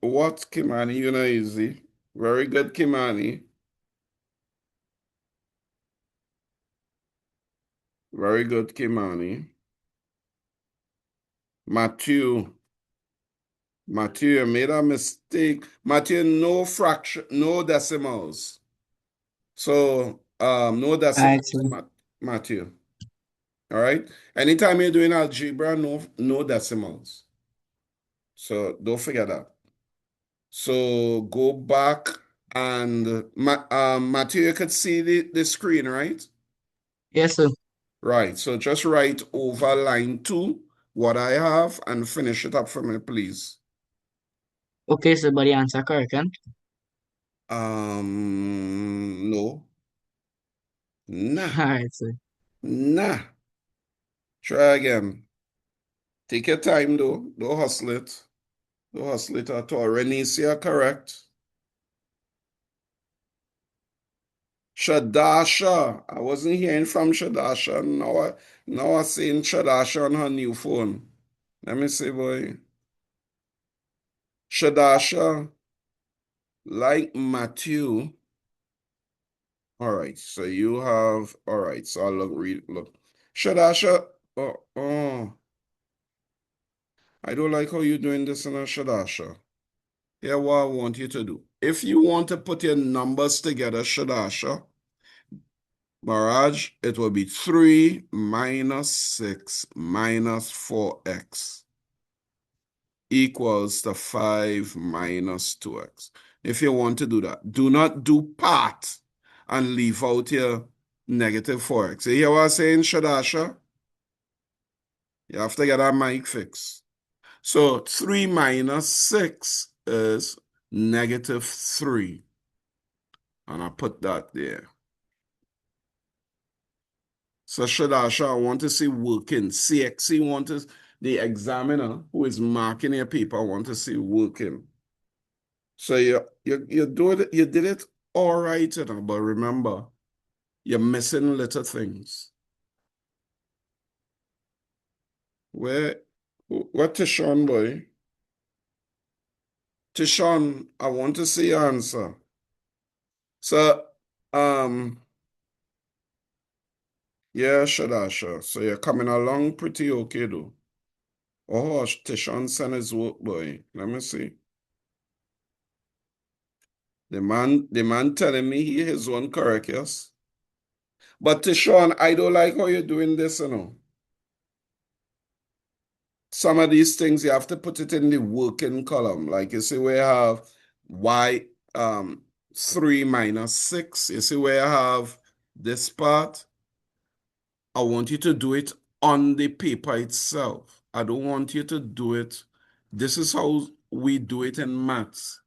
Speaker 1: What, Kimani? You know, easy. Very good, Kimani. Very good, Kimani. Matthew, you made a mistake. Matthew, no fraction, no decimals. So, no decimals, Matthew. All right. Anytime you're doing algebra, no decimals. So don't forget that. So go back and Matthew, you could see the screen, right?
Speaker 5: Yes, sir.
Speaker 1: Right. So just write over line 2 what I have and finish it up for me, please.
Speaker 5: Okay, sir, but the answer correct, huh?
Speaker 1: No. Nah.
Speaker 5: All right, sir.
Speaker 1: Nah. Try again. Take your time though. Don't hustle it. Don't hustle it at all. Renesia, correct. Shadasha. I wasn't hearing from Shadasha. Now I'm seeing Shadasha on her new phone. Let me see, boy. Shadasha, like Matthew. All right, so you have, all right, so I'll look. Shadasha, oh, I don't like how you're doing this in a Shadasha. Here, what I want you to do. If you want to put your numbers together, Shadasha, Maraj, it will be 3 minus 6 minus 4x equals to 5 minus 2x. If you want to do that, do not do part and leave out your negative 4x. You hear what I'm saying, Shadasha? You have to get that mic fixed. So 3 minus 6 is negative 3. And I put that there. So Shadasha, I want to see working. CXC the examiner who is marking your paper, I want to see working. So you did it all right, but remember, you're missing little things. What Tishon, boy? Tishon, I want to see your answer. So, Yeah, Shadasha. So you're coming along pretty okay, though. Oh, Tishon sent his work, boy. Let me see. The man telling me he his one correct, yes. But Tishon, I don't like how you're doing this, you know. Some of these things you have to put it in the working column. Like you see where you have y 3 minus 6. You see where I have this part? I want you to do it on the paper itself. I don't want you to do it. This is how we do it in maths.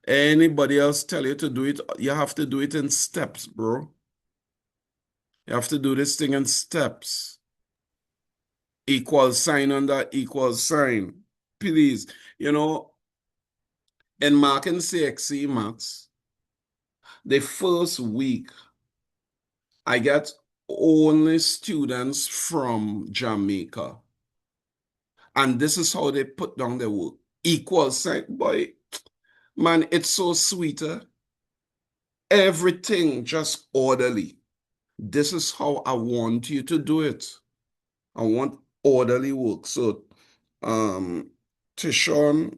Speaker 1: Anybody else tell you to do it, you have to do it in steps, bro. You have to do this thing in steps. Equal sign under equal sign. Please, you know, in marking CXC maths, the first week, I get only students from Jamaica. And this is how they put down their work. Equal sign. Boy, man, it's so sweeter. Everything just orderly. This is how I want you to do it. I want orderly work. So, Tishon,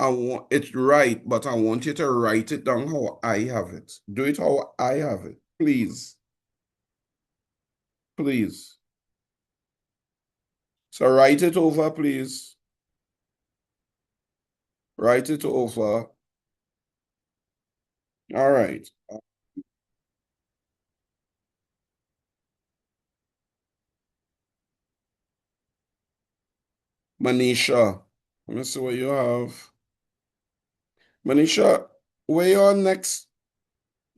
Speaker 1: I want it right, but I want you to write it down how I have it. Do it how I have it, please. Please. So write it over, please. Write it over. All right. Manisha, let me see what you have. Manisha, where you on next?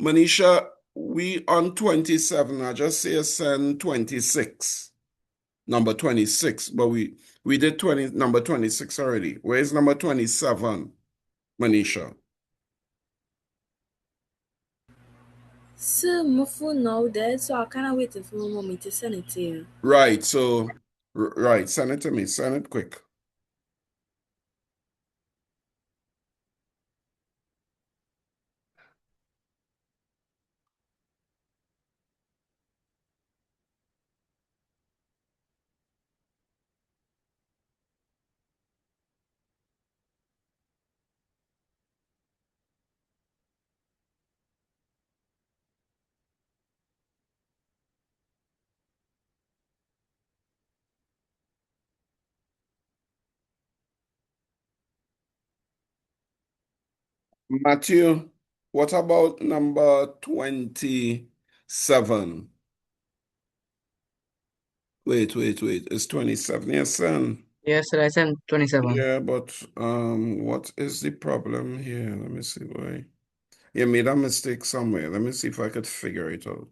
Speaker 1: Manisha, we on 27. I just say send 26. Number 26, but we did number 26 already. Where's number 27, Manisha?
Speaker 4: So my phone now dead, so I kinda waiting for my mommy to send it to you.
Speaker 1: Right, so right, send it to me. Send it quick. Matthew, what about number 27? Wait. It's 27. Yes, son.
Speaker 5: Yes, sir, I sent 27.
Speaker 1: Yeah, but what is the problem here? Let me see why. You made a mistake somewhere. Let me see if I could figure it out.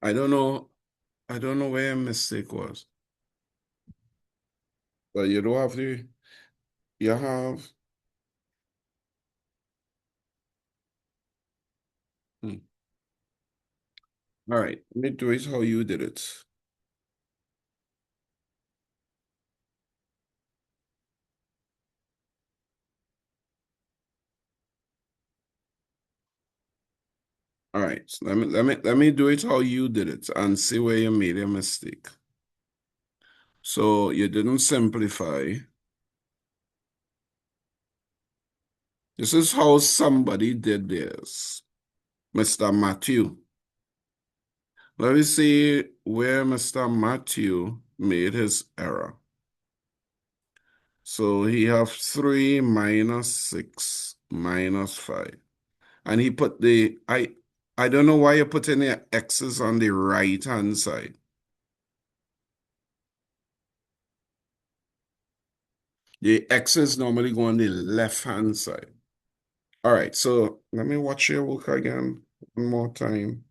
Speaker 1: I don't know. I don't know where a mistake was. But you don't have to. You have. All right. Let me do it how you did it. All right. So let me do it how you did it and see where you made a mistake. So you didn't simplify. This is how somebody did this. Mr. Matthew. Let me see where Mr. Matthew made his error. So he have 3 minus 6 minus 5. And he put I don't know why you're putting the x's on the right-hand side. The x's normally go on the left-hand side. All right, so let me watch your work again one more time.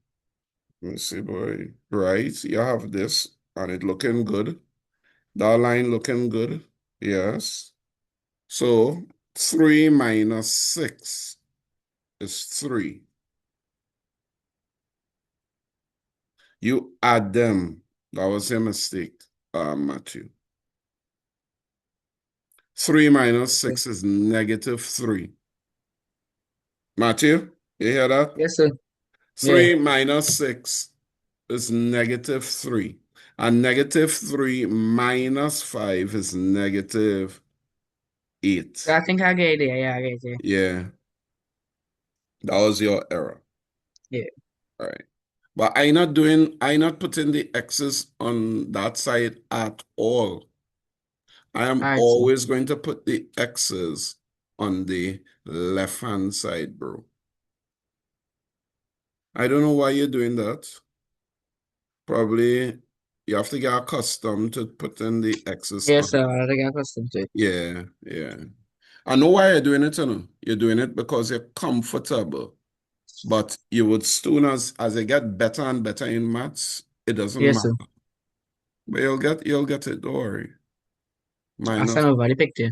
Speaker 1: Let me see, boy. Right, you have this, and it looking good. That line looking good. Yes. So 3 minus 6 is 3. You add them. That was a mistake, Matthew. 3 minus 6 is -3. Matthew, you hear that?
Speaker 5: Yes, sir.
Speaker 1: 3 minus 6 is -3. And -3 minus 5 is -8.
Speaker 5: So I think I get it there. Yeah, I get it there.
Speaker 1: Yeah. That was your error.
Speaker 5: Yeah.
Speaker 1: All right. But I not putting the X's on that side at all. I am
Speaker 5: All right, sir.
Speaker 1: always going to put the X's on the left-hand side, bro. I don't know why you're doing that. Probably you have to get accustomed to putting the X's on.
Speaker 5: Yes, sir. I think I accustomed to it.
Speaker 1: Yeah, yeah. I know why you're doing it, you know. You're doing it because you're comfortable. But you would soon as you get better and better in maths, it doesn't
Speaker 5: Yes,
Speaker 1: matter.
Speaker 5: sir.
Speaker 1: But you'll get it, don't worry.
Speaker 5: I
Speaker 1: Minus,
Speaker 5: sent over the picture.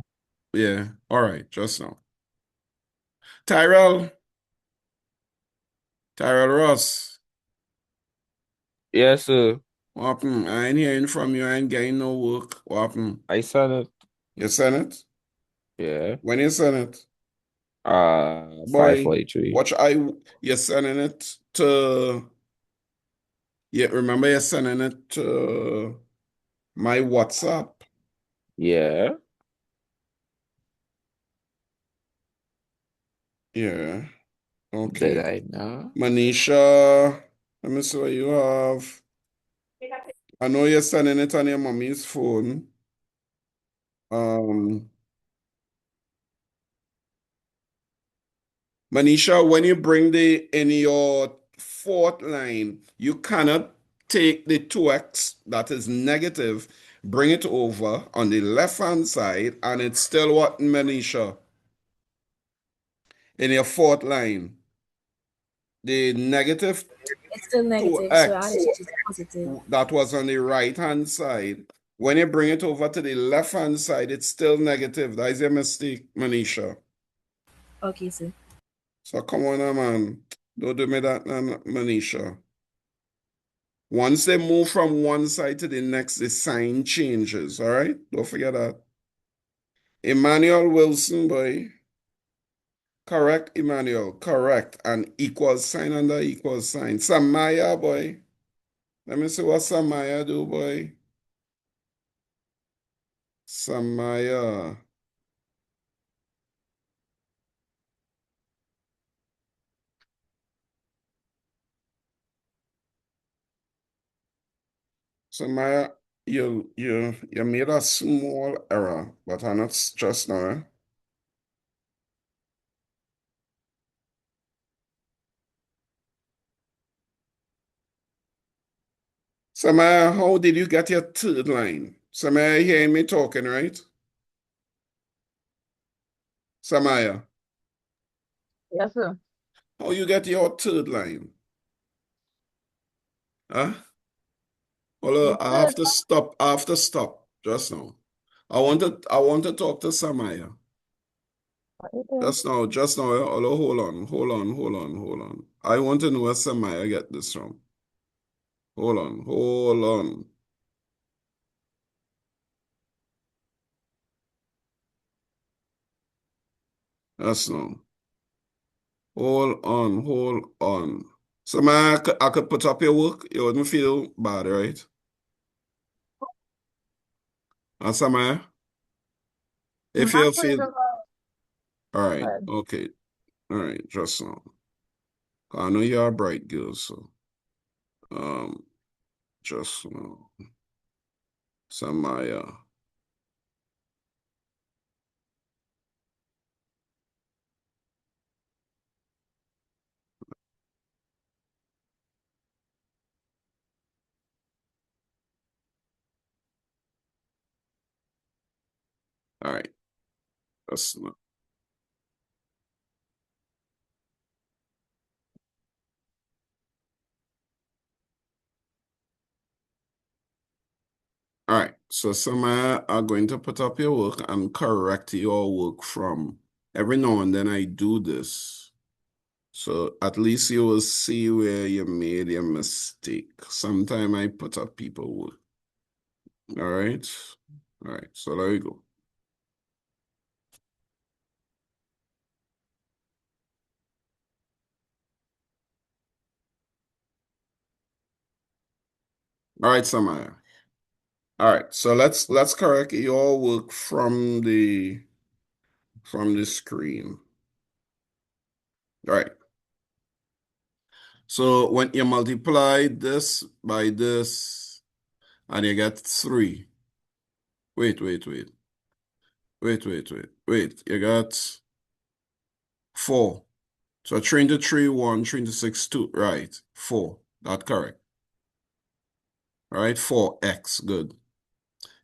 Speaker 1: yeah. All right, just now. Tyrell Ross,
Speaker 3: Yes, sir.
Speaker 1: what happened? I ain't hearing from you. I ain't getting no work. What happened?
Speaker 3: I sent it.
Speaker 1: You sent it?
Speaker 3: Yeah.
Speaker 1: When you sent it?
Speaker 3: Boy, 5:43.
Speaker 1: You're sending it to, yeah, remember you're sending it to my WhatsApp.
Speaker 3: Yeah.
Speaker 1: Yeah. Okay.
Speaker 3: Did I know?
Speaker 1: Manisha, let me see what you have. I know you're sending it on your mommy's phone. Manisha, when you bring in your fourth line, you cannot take the 2x that is negative, bring it over on the left-hand side, and it's still what, Manisha? In your fourth line, the negative
Speaker 4: It's still negative, so
Speaker 1: 2x
Speaker 4: I change it to positive.
Speaker 1: that was on the right-hand side. When you bring it over to the left-hand side, it's still negative. That is your mistake, Manisha.
Speaker 4: Okay, sir.
Speaker 1: So come on, man. Don't do me that, Manisha. Once they move from one side to the next, the sign changes, all right? Don't forget that. Emmanuel Wilson, boy. Correct, Emmanuel. Correct. And equal sign under equal sign. Samaya, boy. Let me see what Samaya do, boy. Samaya. Samaya, you made a small error, but I'm not stressed now, eh? Samaya, how did you get your third line? Samaya, you hearing me talking, right? Samaya,
Speaker 2: Yes, sir.
Speaker 1: how you get your third line? Huh? Hold on, I have to stop. I have to stop just now. I want to talk to Samaya. Just now. Hold on. I want to know where Samaya get this from. Hold on. Just now. Hold on. Samaya, I could put up your work. You wouldn't feel bad, right? Samaya, if you feel, all right, okay, all right, just now. I know you're a bright girl, so just now. Samaya. All right. That's not. All right. So Samaya are going to put up your work and correct your work from every now and then I do this. So at least you will see where you made your mistake. Sometime I put up people work. All right. All right. So there you go. All right, Samaya. All right, so let's correct your work from the screen. All right. So when you multiply this by this, and you get 3. Wait. You got 4. So 3 into 3, 1, 3 into 6, 2. Right, 4. That's correct. All right, 4x. Good.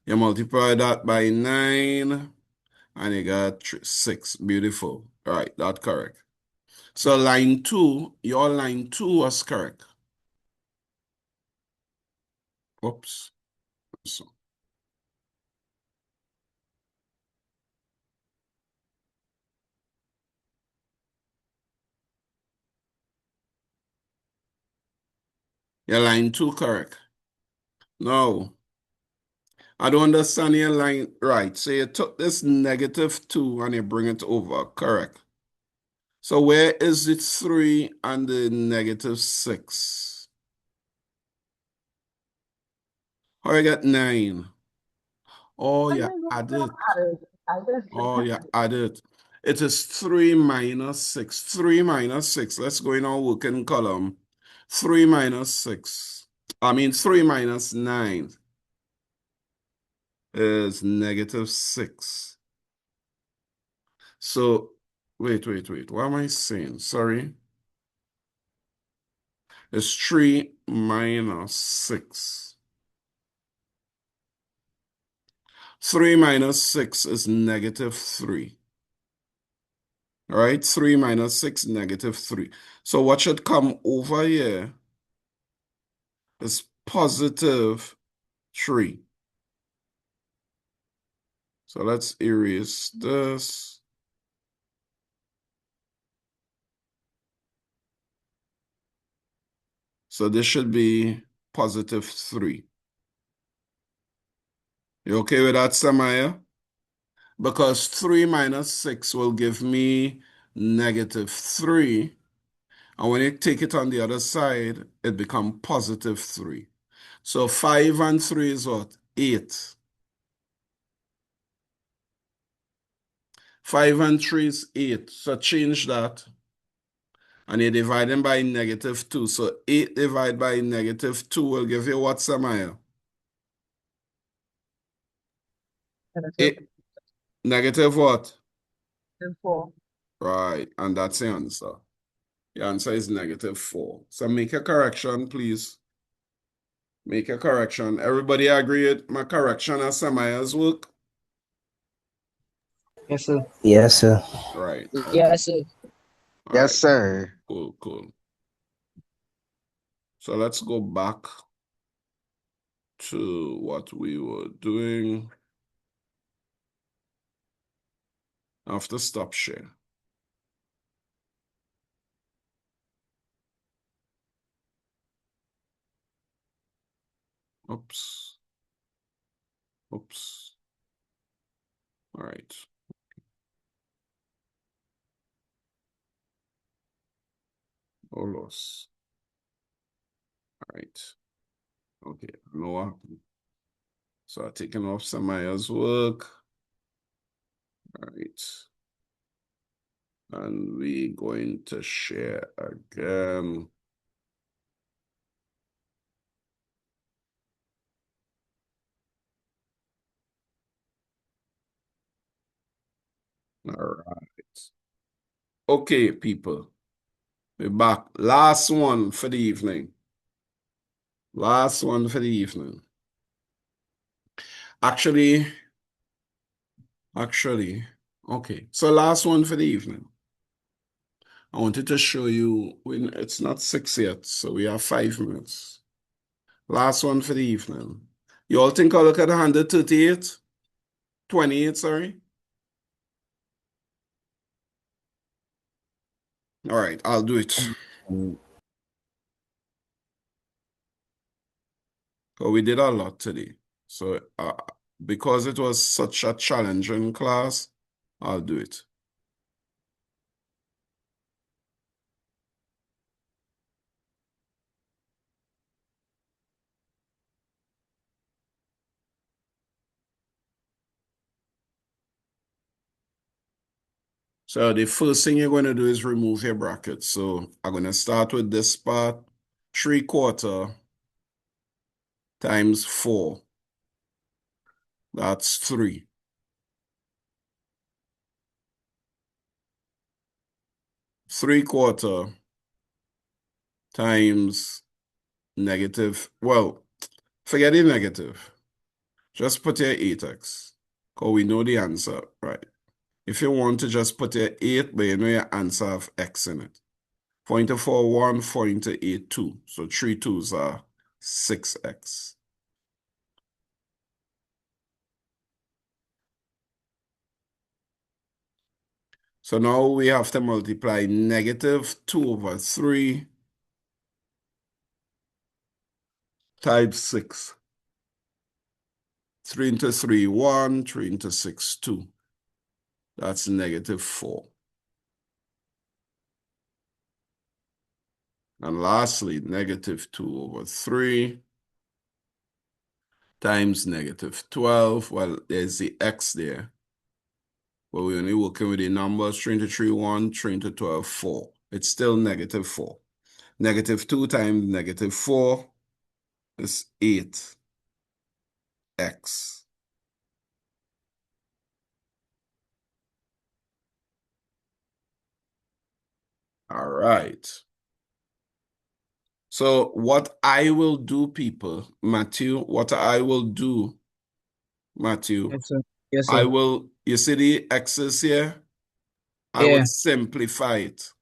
Speaker 1: You multiply that by 9, and you got 6. Beautiful. All right, that's correct. So line 2, your line 2 was correct. Oops. So, your line 2 correct. No, I don't understand your line. Right, so you took this -2 and you bring it over. Correct. So where is it 3 and the -6? How you get 9? Oh,
Speaker 2: I
Speaker 1: yeah,
Speaker 2: didn't
Speaker 1: add
Speaker 2: know
Speaker 1: it.
Speaker 2: how to- I just
Speaker 1: Oh, yeah, add it. It is 3 minus 6. 3 minus 6. Let's go in our working column. 3 minus 6. I mean, 3 minus 9 is -6. So, wait. What am I saying? Sorry. It's 3 minus 6. 3 minus 6 is -3. All right, 3 minus 6, -3. So what should come over here is +3. So let's erase this. So this should be +3. You okay with that, Samaya? Because 3 minus 6 will give me -3. And when you take it on the other side, it becomes +3. So 5 and 3 is what? 8. 5 and 3 is 8. So change that. And you're dividing by -2. So 8 divided by -2 will give you what, Samaya? Negative what?
Speaker 2: -4.
Speaker 1: Right. And that's the answer. The answer is -4. So make a correction, please. Make a correction. Everybody agree with my correction as Samaya's work?
Speaker 5: Yes, sir.
Speaker 6: Yes, sir.
Speaker 1: Right.
Speaker 5: Yes, sir.
Speaker 1: All
Speaker 8: Yes,
Speaker 1: right.
Speaker 8: sir.
Speaker 1: Cool. So let's go back to what we were doing. I have to stop share. Oops. All right. Olos. All right. Okay. I know what happened. So I'm taking off Samaya's work. All right. And we're going to share again. All right. Okay, people. We're back. Last one for the evening. Actually, okay. So last one for the evening. I wanted to show you when it's not 6 yet, so we have 5 minutes. Last one for the evening. You all think I'll look at 138? 28, sorry. All right, I'll do it. So we did a lot today. So because it was such a challenging class, I'll do it. So the first thing you're going to do is remove your brackets. So I'm going to start with this part, 3/4 times 4. That's 3. Three-quarter times negative, well, forget the negative. Just put your 8x, because we know the answer, right? If you want to just put your 8, but you know your answer have x in it. 0.41, 0.82. So 3 2s are 6x. So now we have to multiply negative 2/3 times 6. 3 into 3, 1. 3 into 6, 2. That's negative 4. And lastly, negative 2/3 times negative 12. Well, there's the x there. But we're only working with the numbers. 3 into 3, 1. 3 into 12, 4. It's still negative 4. Negative 2 times negative 4 is 8x. All right. So what I will do, people, Matthew, what I will do, Matthew,
Speaker 5: Yes, sir. Yes,
Speaker 1: I
Speaker 5: sir.
Speaker 1: will, you see the x's here? I
Speaker 5: Yeah.
Speaker 1: will simplify it.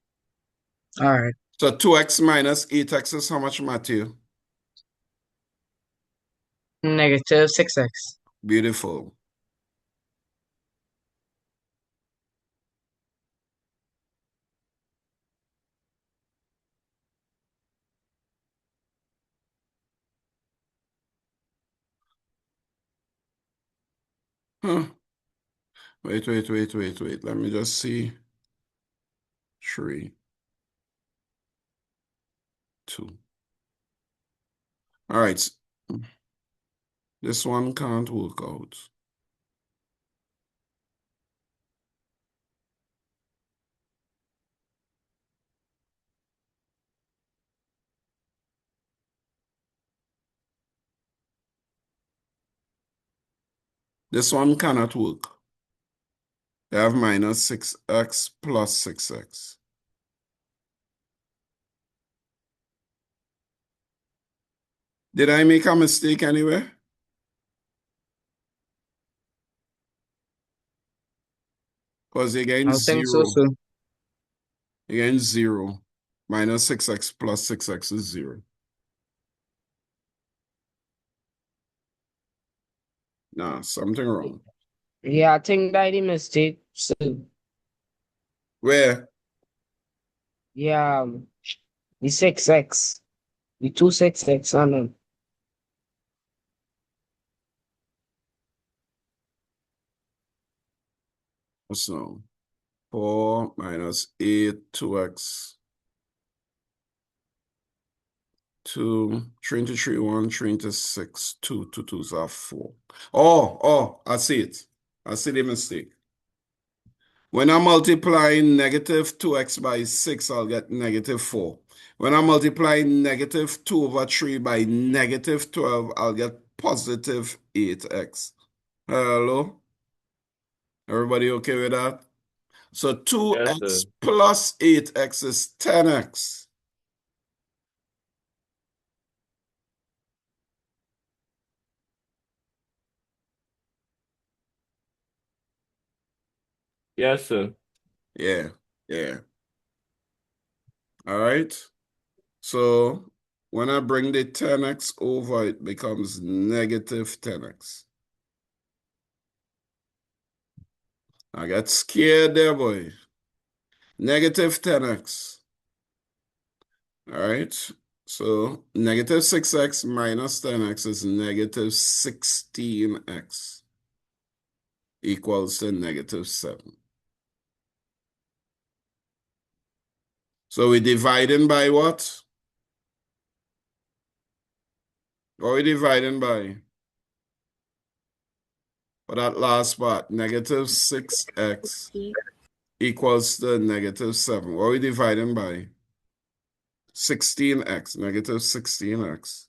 Speaker 5: All right.
Speaker 1: So 2x minus 8x is how much, Matthew?
Speaker 5: Negative 6x.
Speaker 1: Beautiful. Huh. Wait. Let me just see. 3, 2. All right. This one can't work out. This one cannot work. They have minus 6x plus 6x. Did I make a mistake anywhere? Because you're
Speaker 5: I
Speaker 1: getting
Speaker 5: don't think so,
Speaker 1: 0.
Speaker 5: sir.
Speaker 1: You're getting 0. Minus 6x plus 6x is 0. Nah, something wrong.
Speaker 5: Yeah, I think that the mistake, sir.
Speaker 1: Where?
Speaker 5: Yeah, the 6x. The 2 6x, I know.
Speaker 1: So 4 minus 8, 2x. 2, 3 into 3, 1, 3 into 6, 2, 2 2s are 4. Oh, I see it. I see the mistake. When I multiply negative 2x by 6, I'll get negative 4. When I multiply negative 2/3 by negative 12, I'll get positive 8x. Hello? Everybody okay with that? So 2x
Speaker 3: Yes, sir.
Speaker 1: plus 8x is 10x.
Speaker 3: Yes, sir.
Speaker 1: Yeah. All right. So when I bring the 10x over, it becomes negative 10x. I got scared there, boy. Negative 10x. All right. So negative 6x minus 10x is negative 16x equals to negative 7. So we're dividing by what? What are we dividing by? For that last part, negative 6x equals to negative 7. What are we dividing by? 16x, negative 16x.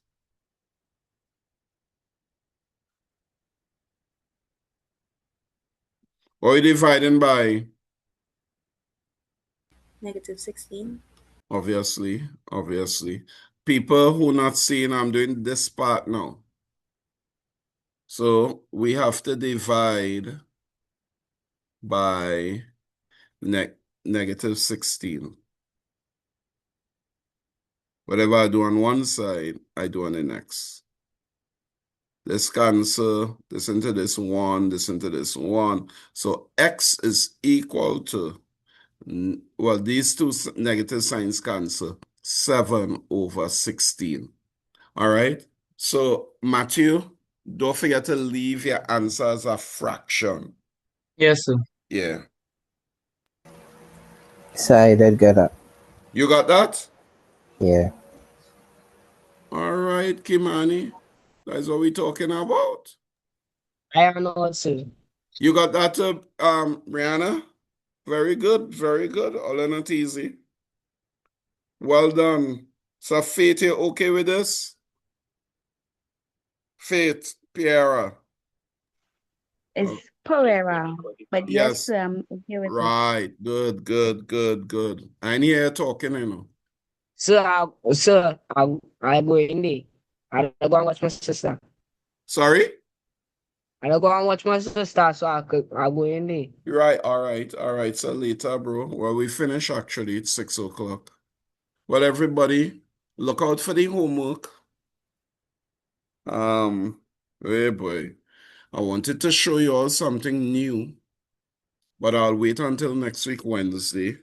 Speaker 1: What are we dividing by?
Speaker 4: Negative 16.
Speaker 1: Obviously. People who not seeing, I'm doing this part now. So we have to divide by negative 16. Whatever I do on one side, I do on the next. This cancel, this into this 1, this into this 1. So x is equal to, well, these two negative signs cancel, 7 over 16. All right? So, Matthew, don't forget to leave your answer as a fraction.
Speaker 5: Yes, sir.
Speaker 1: Yeah.
Speaker 6: So I did get that.
Speaker 1: You got that?
Speaker 6: Yeah.
Speaker 1: All right, Kimani. That's what we're talking about.
Speaker 5: I don't know, sir.
Speaker 1: You got that, Brianna? Very good, very good. All in it easy. Well done. So, Faith, you okay with this? Faith, Piera.
Speaker 2: It's Pereira. But
Speaker 1: Yes.
Speaker 2: yes, sir, I'm okay with it.
Speaker 1: Right. Good. I ain't here talking, you know.
Speaker 5: Sir, I go in there. I go and watch my sister.
Speaker 1: Sorry?
Speaker 5: I go and watch my sister, so I go in there.
Speaker 1: Right. All right. So later, bro. Well, we finish actually. It's 6 o'clock. Well, everybody, look out for the homework. Hey boy. I wanted to show you all something new, but I'll wait until next week, Wednesday.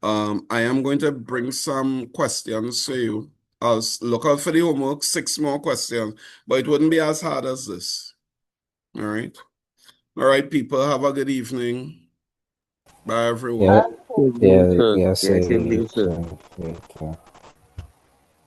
Speaker 1: I am going to bring some questions to you. I'll look out for the homework, 6 more questions, but it wouldn't be as hard as this. All right, people, have a good evening. Bye, everyone.
Speaker 6: Yeah.
Speaker 3: Good.
Speaker 6: Yes,
Speaker 3: Yeah,
Speaker 6: sir.
Speaker 3: same to you, sir.
Speaker 6: Yeah.